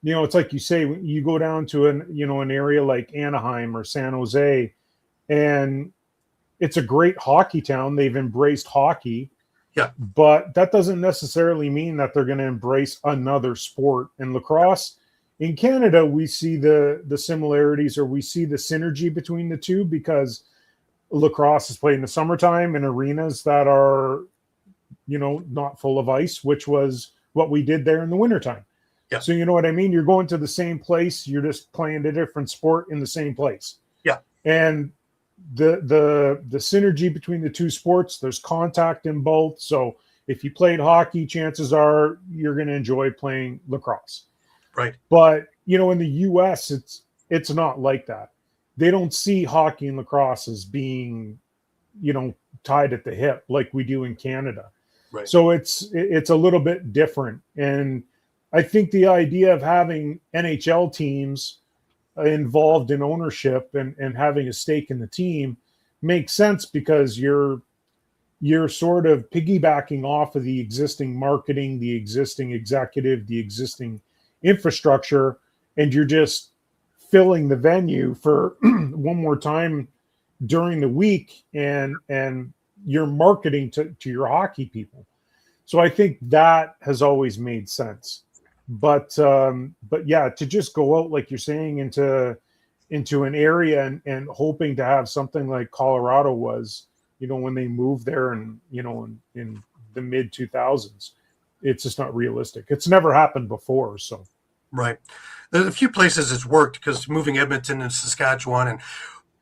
it's like you say, you go down to an area like Anaheim or San Jose, and it's a great hockey town. They've embraced hockey, Yeah. but that doesn't necessarily mean that they're going to embrace another sport. In lacrosse, in Canada, we see the similarities, or we see the synergy between the two, because lacrosse is played in the summertime in arenas that are, not full of ice, which was what we did there in the wintertime. Yeah. So you know what I mean? You're going to the same place. You're just playing a different sport in the same place. Yeah. And the synergy between the two sports, there's contact in both. So if you played hockey, chances are you're going to enjoy playing lacrosse. Right. But in the US, it's not like that. They don't see hockey and lacrosse as being, tied at the hip like we do in Canada. Right. So it's a little bit different. And I think the idea of having NHL teams involved in ownership and having a stake in the team makes sense, because you're sort of piggybacking off of the existing marketing, the existing executive, the existing infrastructure, and you're just filling the venue for one more time during the week, and you're marketing to your hockey people. So I think that has always made sense. But yeah, to just go out, like you're saying, into an area and hoping to have something like Colorado was, when they moved there, and in the mid 2000s, it's just not realistic. It's never happened before. So right, there's a few places it's worked, because moving Edmonton and Saskatchewan, and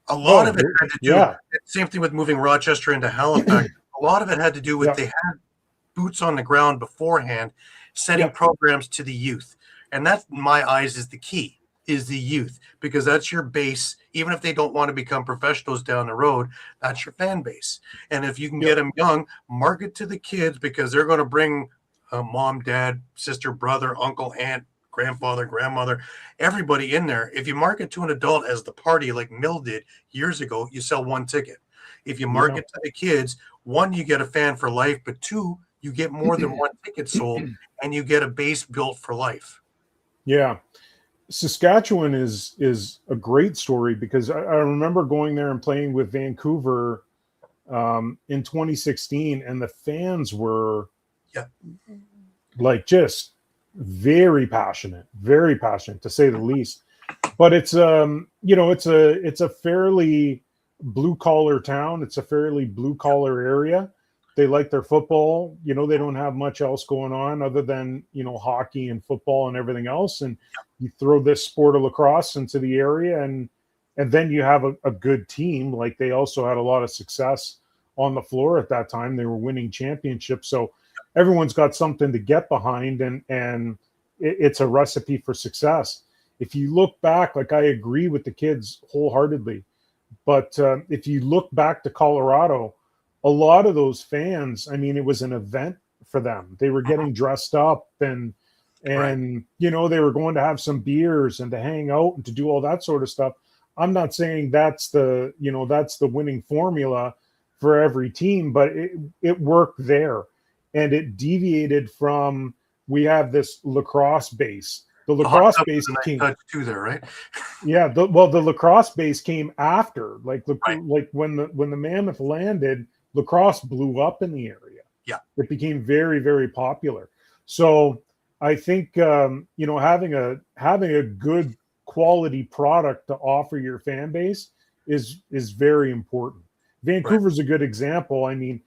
a lot of it had to do. Yeah. Same thing with moving Rochester into Halifax. A lot of it had to do with they had boots on the ground beforehand, setting programs to the youth. And that, in my eyes, is the key, is the youth, because that's your base. Even if they don't want to become professionals down the road, that's your fan base. And if you can get them young, market to the kids, because they're going to bring mom, dad, sister, brother, uncle, aunt, grandfather, grandmother, everybody in there. If you market to an adult as the party, like Mill did years ago, you sell one ticket. If you market to the kids, one, you get a fan for life, but two, you get more than one ticket sold, and you get a base built for life. Yeah. Saskatchewan is a great story, because I remember going there and playing with Vancouver in 2016, and the fans were like just very passionate to say the least. But it's it's a fairly blue collar town. It's a fairly blue collar area. They like their football. They don't have much else going on other than, hockey and football and everything else. And you throw this sport of lacrosse into the area, and then you have a good team. Like, they also had a lot of success on the floor at that time. They were winning championships. So everyone's got something to get behind, and it's a recipe for success. If you look back, like, I agree with the kids wholeheartedly, but if you look back to Colorado, a lot of those fans, I mean, it was an event for them. They were getting dressed up, and they were going to have some beers and to hang out and to do all that sort of stuff. I'm not saying that's the winning formula for every team, but it worked there, and it deviated from, we have this lacrosse base. The lacrosse base came too there, right? Yeah, the lacrosse base came after, like when the Mammoth landed, lacrosse blew up in the area. Yeah, it became very, very popular. So I think having a good quality product to offer your fan base is very important. Vancouver's a good example. I mean,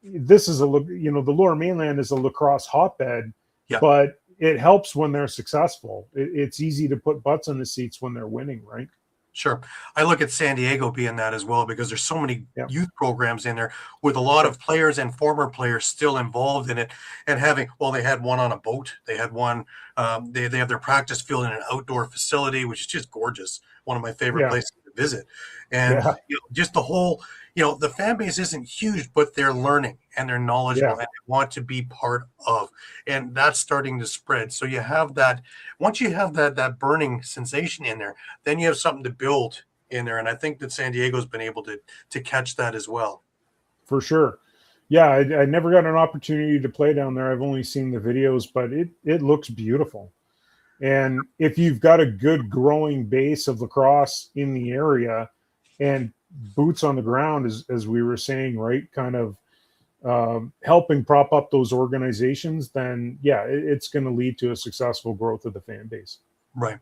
this is the Lower Mainland is a lacrosse hotbed, but it helps when they're successful. It's easy to put butts in the seats when they're winning, right? Sure. I look at San Diego being that as well, because there's so many youth programs in there with a lot of players and former players still involved in it, and they had one on a boat. They had one, they have their practice field in an outdoor facility, which is just gorgeous. One of my favorite places to visit. And just the whole, the fan base isn't huge, but they're learning and they're knowledgeable and they want to be part of, and that's starting to spread. So you have that, once you have that burning sensation in there, then you have something to build in there. And I think that San Diego's been able to catch that as well. For sure. Yeah. I never got an opportunity to play down there. I've only seen the videos, but it looks beautiful. And if you've got a good growing base of lacrosse in the area and boots on the ground, as we were saying, right, kind of helping prop up those organizations, then yeah, it's going to lead to a successful growth of the fan base. Right.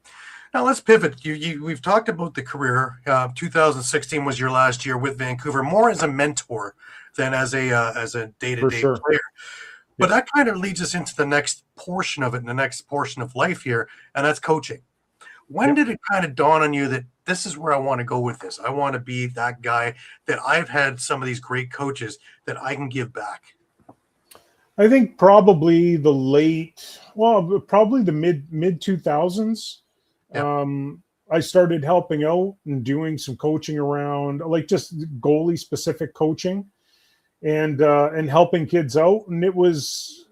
Now let's pivot. We've talked about the career. 2016 was your last year with Vancouver, more as a mentor than as a For day-to-day sure. player. But Yeah. that kind of leads us into the next portion of it, and the next portion of life here, and that's coaching. When Yep. did it kind of dawn on you that this is where I want to go with this? I want to be that guy that I've had some of these great coaches that I can give back. I think probably probably the mid 2000s. Yeah. I started helping out and doing some coaching around, like just goalie specific coaching, and helping kids out. And it was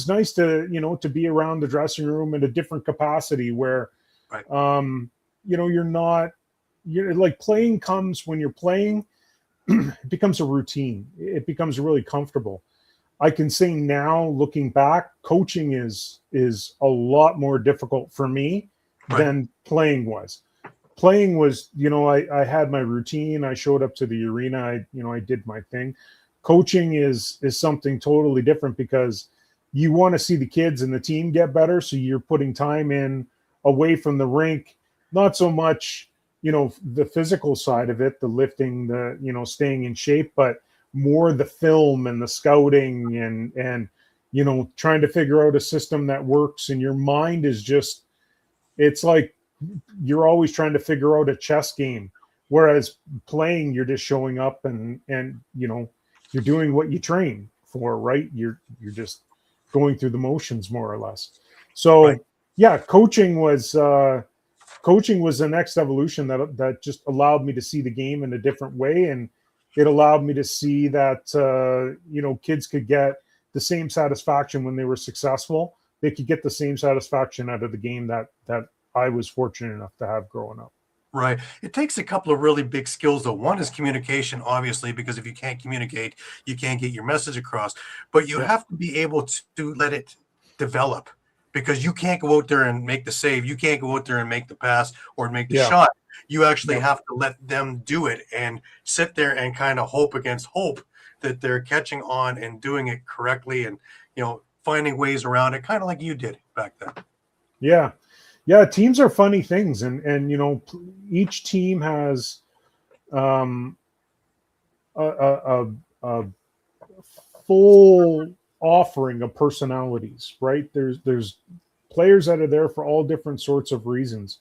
nice to be around the dressing room in a different capacity where, Right. you're like, playing comes when you're playing. It becomes a routine. It becomes really comfortable. I can say now, looking back, coaching is a lot more difficult for me Right. than playing was. Playing was, I had my routine. I showed up to the arena. I did my thing. Coaching is something totally different because you want to see the kids and the team get better. So you're putting time in away from the rink, not so much, the physical side of it, the lifting, the, staying in shape, but more the film and the scouting and trying to figure out a system that works. And your mind is just, it's like you're always trying to figure out a chess game, whereas playing, you're just showing up and you're doing what you train for, right? You're just going through the motions more or less. So Right. yeah, coaching was the next evolution that just allowed me to see the game in a different way. And it allowed me to see that, kids could get the same satisfaction when they were successful. They could get the same satisfaction out of the game that I was fortunate enough to have growing up. Right. It takes a couple of really big skills, though. One is communication, obviously, because if you can't communicate, you can't get your message across. But you Yeah. have to be able to let it develop, because you can't go out there and make the save. You can't go out there and make the pass or make the Yeah. shot. You actually Yep. have to let them do it and sit there and kind of hope against hope that they're catching on and doing it correctly, and finding ways around it, kind of like you did back then. Yeah. Yeah. Teams are funny things. And each team has um, a full offering of personalities, right? There's players that are there for all different sorts of reasons.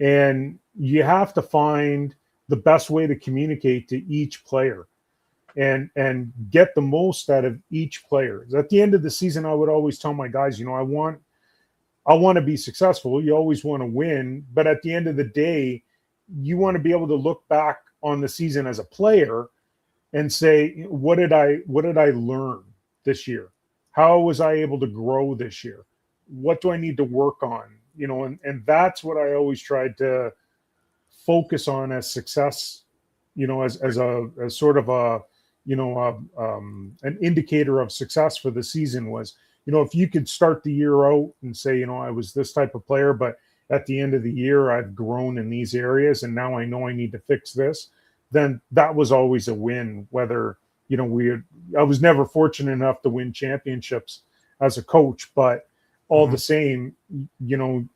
And you have to find the best way to communicate to each player and get the most out of each player. At the end of the season, I would always tell my guys, I want to be successful. You always want to win, but at the end of the day, you want to be able to look back on the season as a player and say, what did I learn this year? How was I able to grow this year? What do I need to work on? And that's what I always tried to focus on as success, as sort of an indicator of success for the season was, if you could start the year out and say, I was this type of player, but at the end of the year, I've grown in these areas and now I know I need to fix this, then that was always a win. Whether, I was never fortunate enough to win championships as a coach, but all the same, you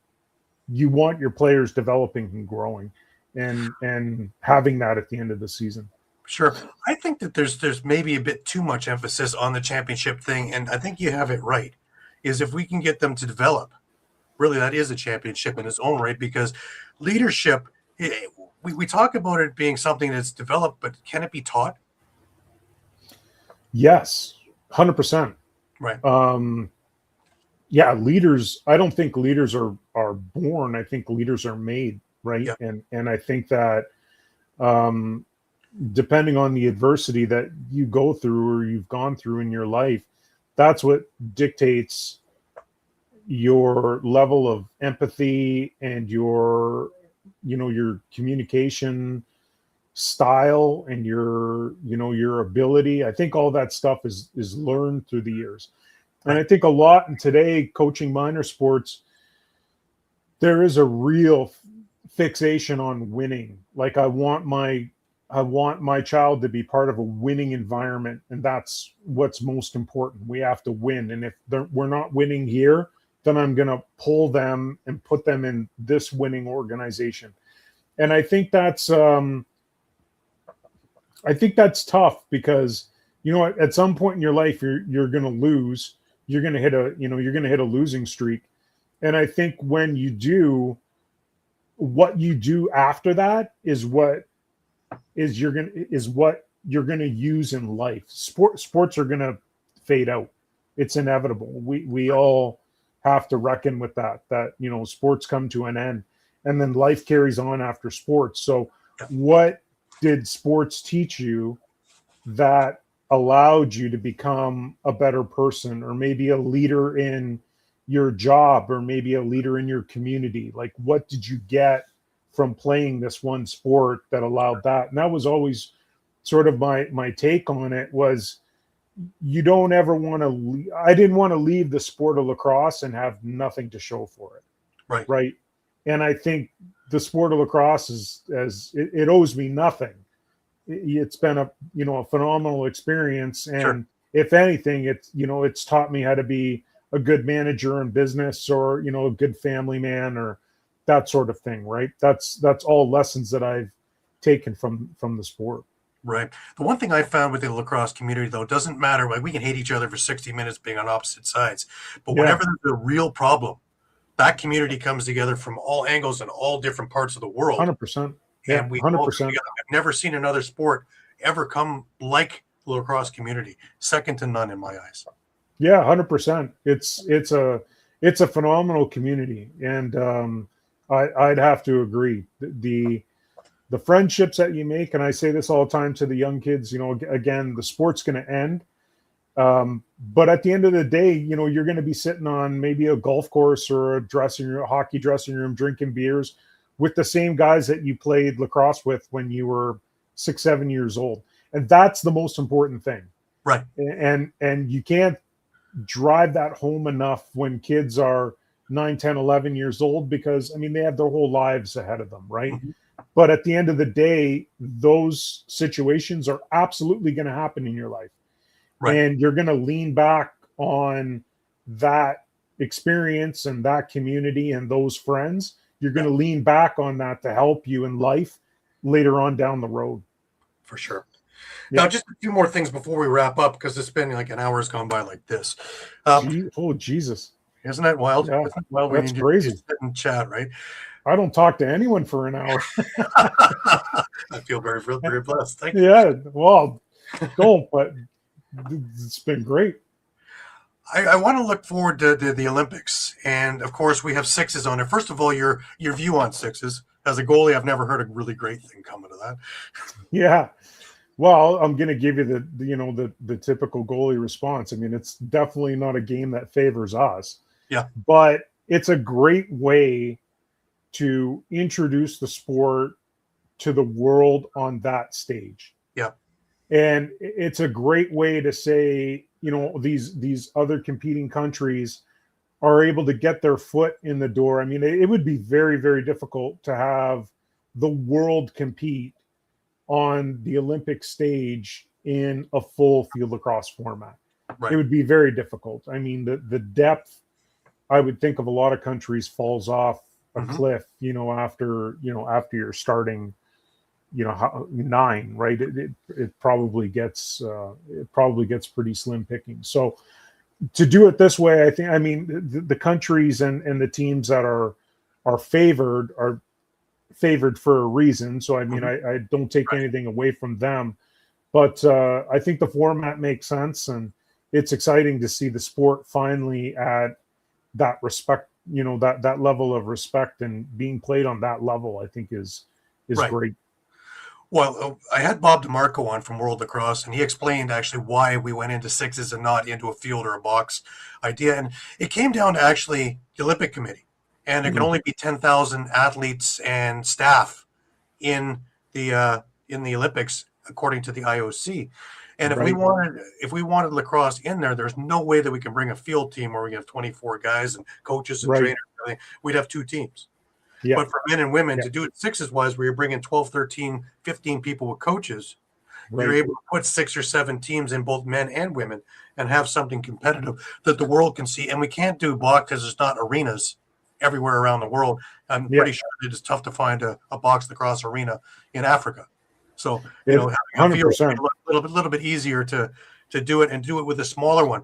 want your players developing and growing and having that at the end of the season. Sure. I think that there's maybe a bit too much emphasis on the championship thing, and I think you have it right. Is if we can get them to develop, really, that is a championship in its own right, because leadership, we talk about it being something that's developed, but can it be taught? Yes, 100%. Right. Yeah, leaders. I don't think leaders are born. I think leaders are made, right? Yeah. And I think that depending on the adversity that you go through or you've gone through in your life, that's what dictates your level of empathy and your communication style and your ability. I think all that stuff is learned through the years. And I think a lot in today coaching minor sports, there is a real fixation on winning. Like I want my child to be part of a winning environment, and that's what's most important. We have to win, and if we're not winning here, then I'm going to pull them and put them in this winning organization. And I think that's tough because at some point in your life you're going to lose. You're going to hit a losing streak, and I think when you do, what you do after that is what you're going to use in life. Sports are going to fade out. It's inevitable. We all have to reckon with that sports come to an end, and then life carries on after sports. So what did sports teach you that allowed you to become a better person, or maybe a leader in your job, or maybe a leader in your community? Like, what did you get from playing this one sport that allowed that? And that was always sort of my take on it, was you don't ever want to I didn't want to leave the sport of lacrosse and have nothing to show for it. Right. And I think the sport of lacrosse it owes me nothing. It's been a phenomenal experience, and Sure. if anything, it's taught me how to be a good manager in business, or a good family man, or that sort of thing. Right. That's all lessons that I've taken from the sport. Right. The one thing I found with the lacrosse community, though, it doesn't matter. Like, we can hate each other for 60 minutes being on opposite sides, but whenever there's a real problem, that community comes together from all angles and all different parts of the world. 100%. Yeah, and we 100%. all come together. I've never seen another sport ever come like the lacrosse community. Second to none in my eyes. Yeah, 100%. It's a phenomenal community, and I'd have to agree. The friendships that you make, and I say this all the time to the young kids, again, the sport's going to end. But at the end of the day, you're going to be sitting on maybe a golf course or a hockey dressing room, drinking beers with the same guys that you played lacrosse with when you were 6, 7 years old. And that's the most important thing. Right. And you can't drive that home enough when kids are 9, 10, 11 years old, because they have their whole lives ahead of them. Right. Mm-hmm. But at the end of the day, those situations are absolutely going to happen in your life. Right. And you're going to lean back on that experience and that community and those friends. You're going to lean back on that to help you in life later on down the road. For sure. Yeah. Now, just a few more things before we wrap up, because it's been like an hour has gone by like this. Oh, Jesus. Isn't that wild? Yeah, Isn't that wild? That's crazy. Just sit and chat, right? I don't talk to anyone for an hour. I feel very, very blessed. Thank you. Yeah, well, don't, but it's been great. I want to look forward to the Olympics, and of course we have sixes on it. First of all, your view on sixes. As a goalie, I've never heard a really great thing coming to that. Yeah, well, I'm going to give you the typical goalie response. It's definitely not a game that favors us. Yeah, but it's a great way to introduce the sport to the world on that stage. Yeah, and it's a great way to say, these other competing countries are able to get their foot in the door. It would be very, very difficult to have the world compete on the Olympic stage in a full field lacrosse format. Right. It would be very difficult. The depth, I would think, of a lot of countries falls off a cliff, after you're starting, 9, right? It probably gets pretty slim picking. So to do it this way, I think, the countries and the teams that are favored for a reason. So, I don't take anything away from them, but I think the format makes sense, and it's exciting to see the sport finally at that respect, that level of respect, and being played on that level, I think is right. Great. Well, I had Bob DeMarco on from World Lacrosse, and he explained actually why we went into sixes and not into a field or a box idea. And it came down to actually the Olympic Committee, and there can only be 10,000 athletes and staff in the Olympics, according to the IOC. And if we wanted lacrosse in there, there's no way that we can bring a field team where we have 24 guys and coaches and trainers we'd have 2 teams. Yeah. But for men and women Yeah. to do it sixes wise, where you're bringing 12, 13, 15 people with coaches, you're Right. able to put 6 or 7 teams in both men and women and have something competitive that the world can see. And we can't do box because there's not arenas everywhere around the world. I'm pretty sure it is tough to find a box lacrosse arena in Africa. So, having a field 100%. a little bit easier to do it and do it with a smaller one.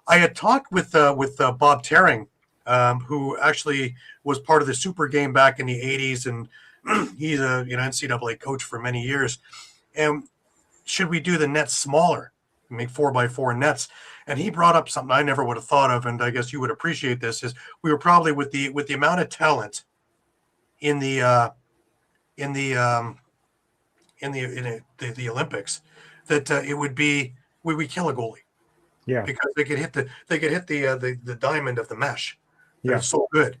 I had talked with Bob Tearing, who actually was part of the Super Game back in the 80s, and he's a NCAA coach for many years. And should we do the nets smaller, make 4x4 nets? And he brought up something I never would have thought of, and I guess you would appreciate this. Is we were probably with the amount of talent in the Olympics that it would be we kill a goalie. Yeah. Because they could hit the diamond of the mesh. Yeah. It's so good.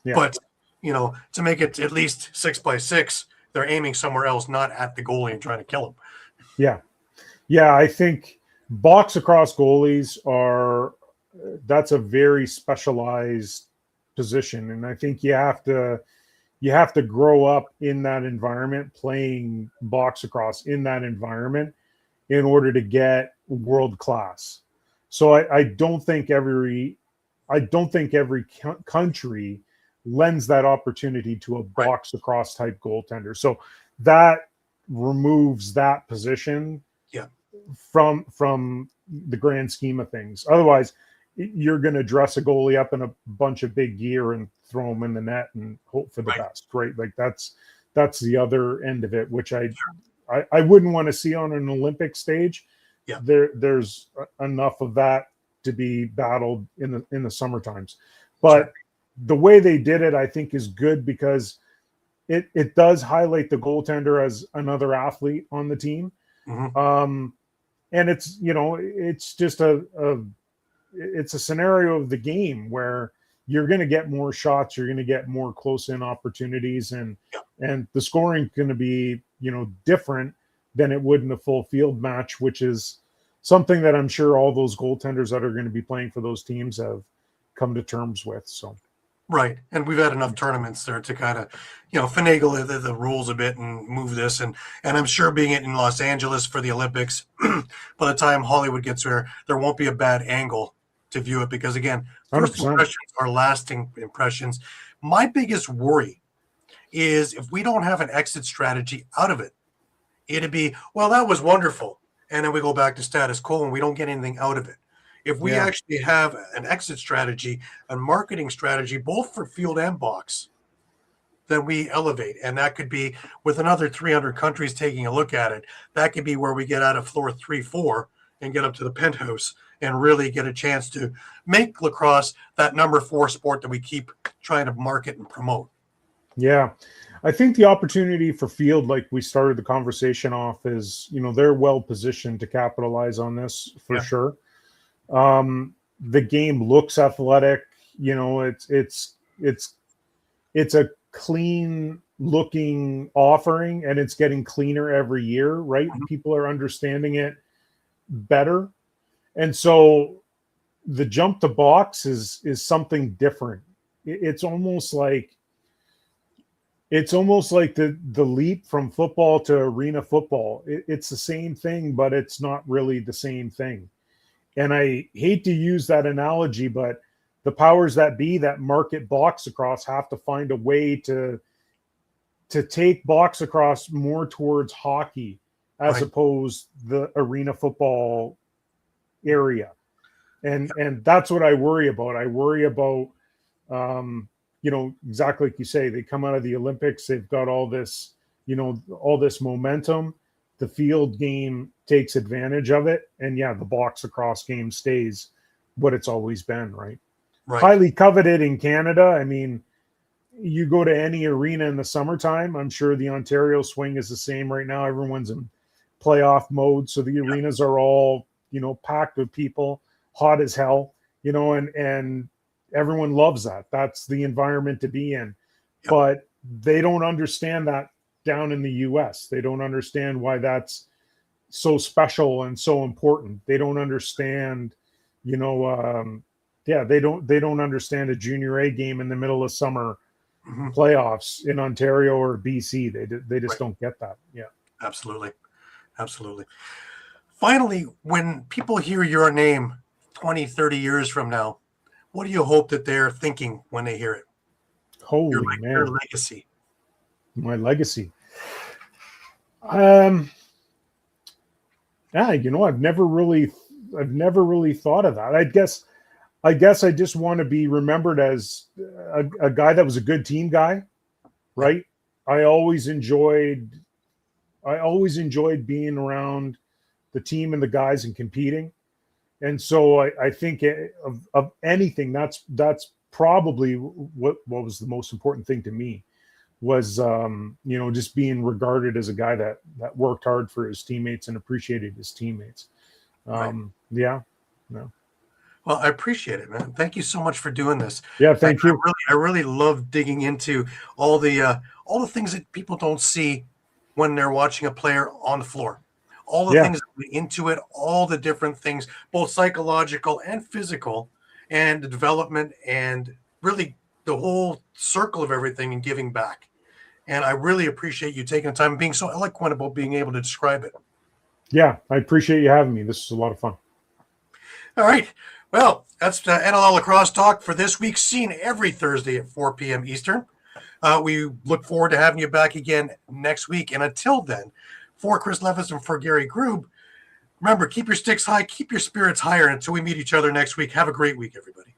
Yeah. But to make it at least 6x6, they're aiming somewhere else, not at the goalie and trying to kill him. Yeah. Yeah. I think box across goalies that's a very specialized position. And I think you have to grow up in that environment, playing box across in that environment in order to get world class. So I don't think every country lends that opportunity to a box across type goaltender. So that removes that position from the grand scheme of things. Otherwise, you're going to dress a goalie up in a bunch of big gear and throw him in the net and hope for the best, right? Like that's the other end of it, which I wouldn't want to see on an Olympic stage. Yeah. There's enough of that to be battled in the summer times. But the way they did it, I think, is good because it does highlight the goaltender as another athlete on the team. Mm-hmm. And it's, it's just it's a scenario of the game where you're going to get more shots, you're going to get more close-in opportunities, and the scoring going to be, different than it would in a full field match, which is something that I'm sure all those goaltenders that are going to be playing for those teams have come to terms with. So. Right. And we've had enough tournaments there to kind of, finagle the rules a bit and move this. And I'm sure being it in Los Angeles for the Olympics, by the time Hollywood gets there won't be a bad angle to view it because, again, first 100%. impressions are lasting impressions. My biggest worry is if we don't have an exit strategy out of it, it'd be, well, that was wonderful. And then we go back to status quo and we don't get anything out of it. If we actually have an exit strategy, a marketing strategy, both for field and box, then we elevate. And that could be with another 300 countries taking a look at it. That could be where we get out of floor 3, 4 and get up to the penthouse and really get a chance to make lacrosse that number 4 sport that we keep trying to market and promote. Yeah. I think the opportunity for field, like we started the conversation off, is, they're well positioned to capitalize on this for sure. The game looks athletic, it's a clean looking offering and it's getting cleaner every year, right? Mm-hmm. People are understanding it better. And so the jump to box is something different. It's almost like the leap from football to arena football. It's the same thing, but it's not really the same thing. And I hate to use that analogy, but the powers that be that market box across have to find a way to take box across more towards hockey as opposed the arena football area. And that's what I worry about. I worry about, exactly like you say, they come out of the Olympics, they've got all this, all this momentum. The field game takes advantage of it. And the box across game stays what it's always been, right? Highly coveted in Canada. I mean, you go to any arena in the summertime, I'm sure the Ontario swing is the same right now. Everyone's in playoff mode. So the arenas are all, packed with people, hot as hell, and everyone loves that. That's the environment to be in. Yep. But they don't understand that down in the US. They don't understand why that's so special and so important. They don't understand, Yeah, they don't understand a junior A game in the middle of summer Hmm. playoffs in Ontario or BC. They just Right. don't get that. Yeah. Absolutely. Absolutely. Finally, when people hear your name 20, 30 years from now, what do you hope that they're thinking when they hear it? Holy Your man, legacy. my legacy. Um, yeah, I've never really thought of that. I guess I just want to be remembered as a guy that was a good team guy, Yeah. right? I always enjoyed, I always enjoyed being around the team and the guys and competing. And so I think of anything, that's probably what was the most important thing to me was just being regarded as a guy that worked hard for his teammates and appreciated his teammates. Right. Yeah, no, Well, I appreciate it, man. Thank you so much for doing this. yeah, thank you. I really love digging into all the things that people don't see when they're watching a player on the floor. All the Yeah, things that went into it, all the different things, both psychological and physical, and the development, and really the whole circle of everything and giving back. And I really appreciate you taking the time and being so eloquent about being able to describe it. yeah, I appreciate you having me. This is a lot of fun. All right. Well, that's the NLL Lacrosse Talk for this week, seen every Thursday at 4 p.m. Eastern. We look forward to having you back again next week. And until then, for Chris Levis and for Gary Groob, remember, keep your sticks high, keep your spirits higher until we meet each other next week. Have a great week, everybody.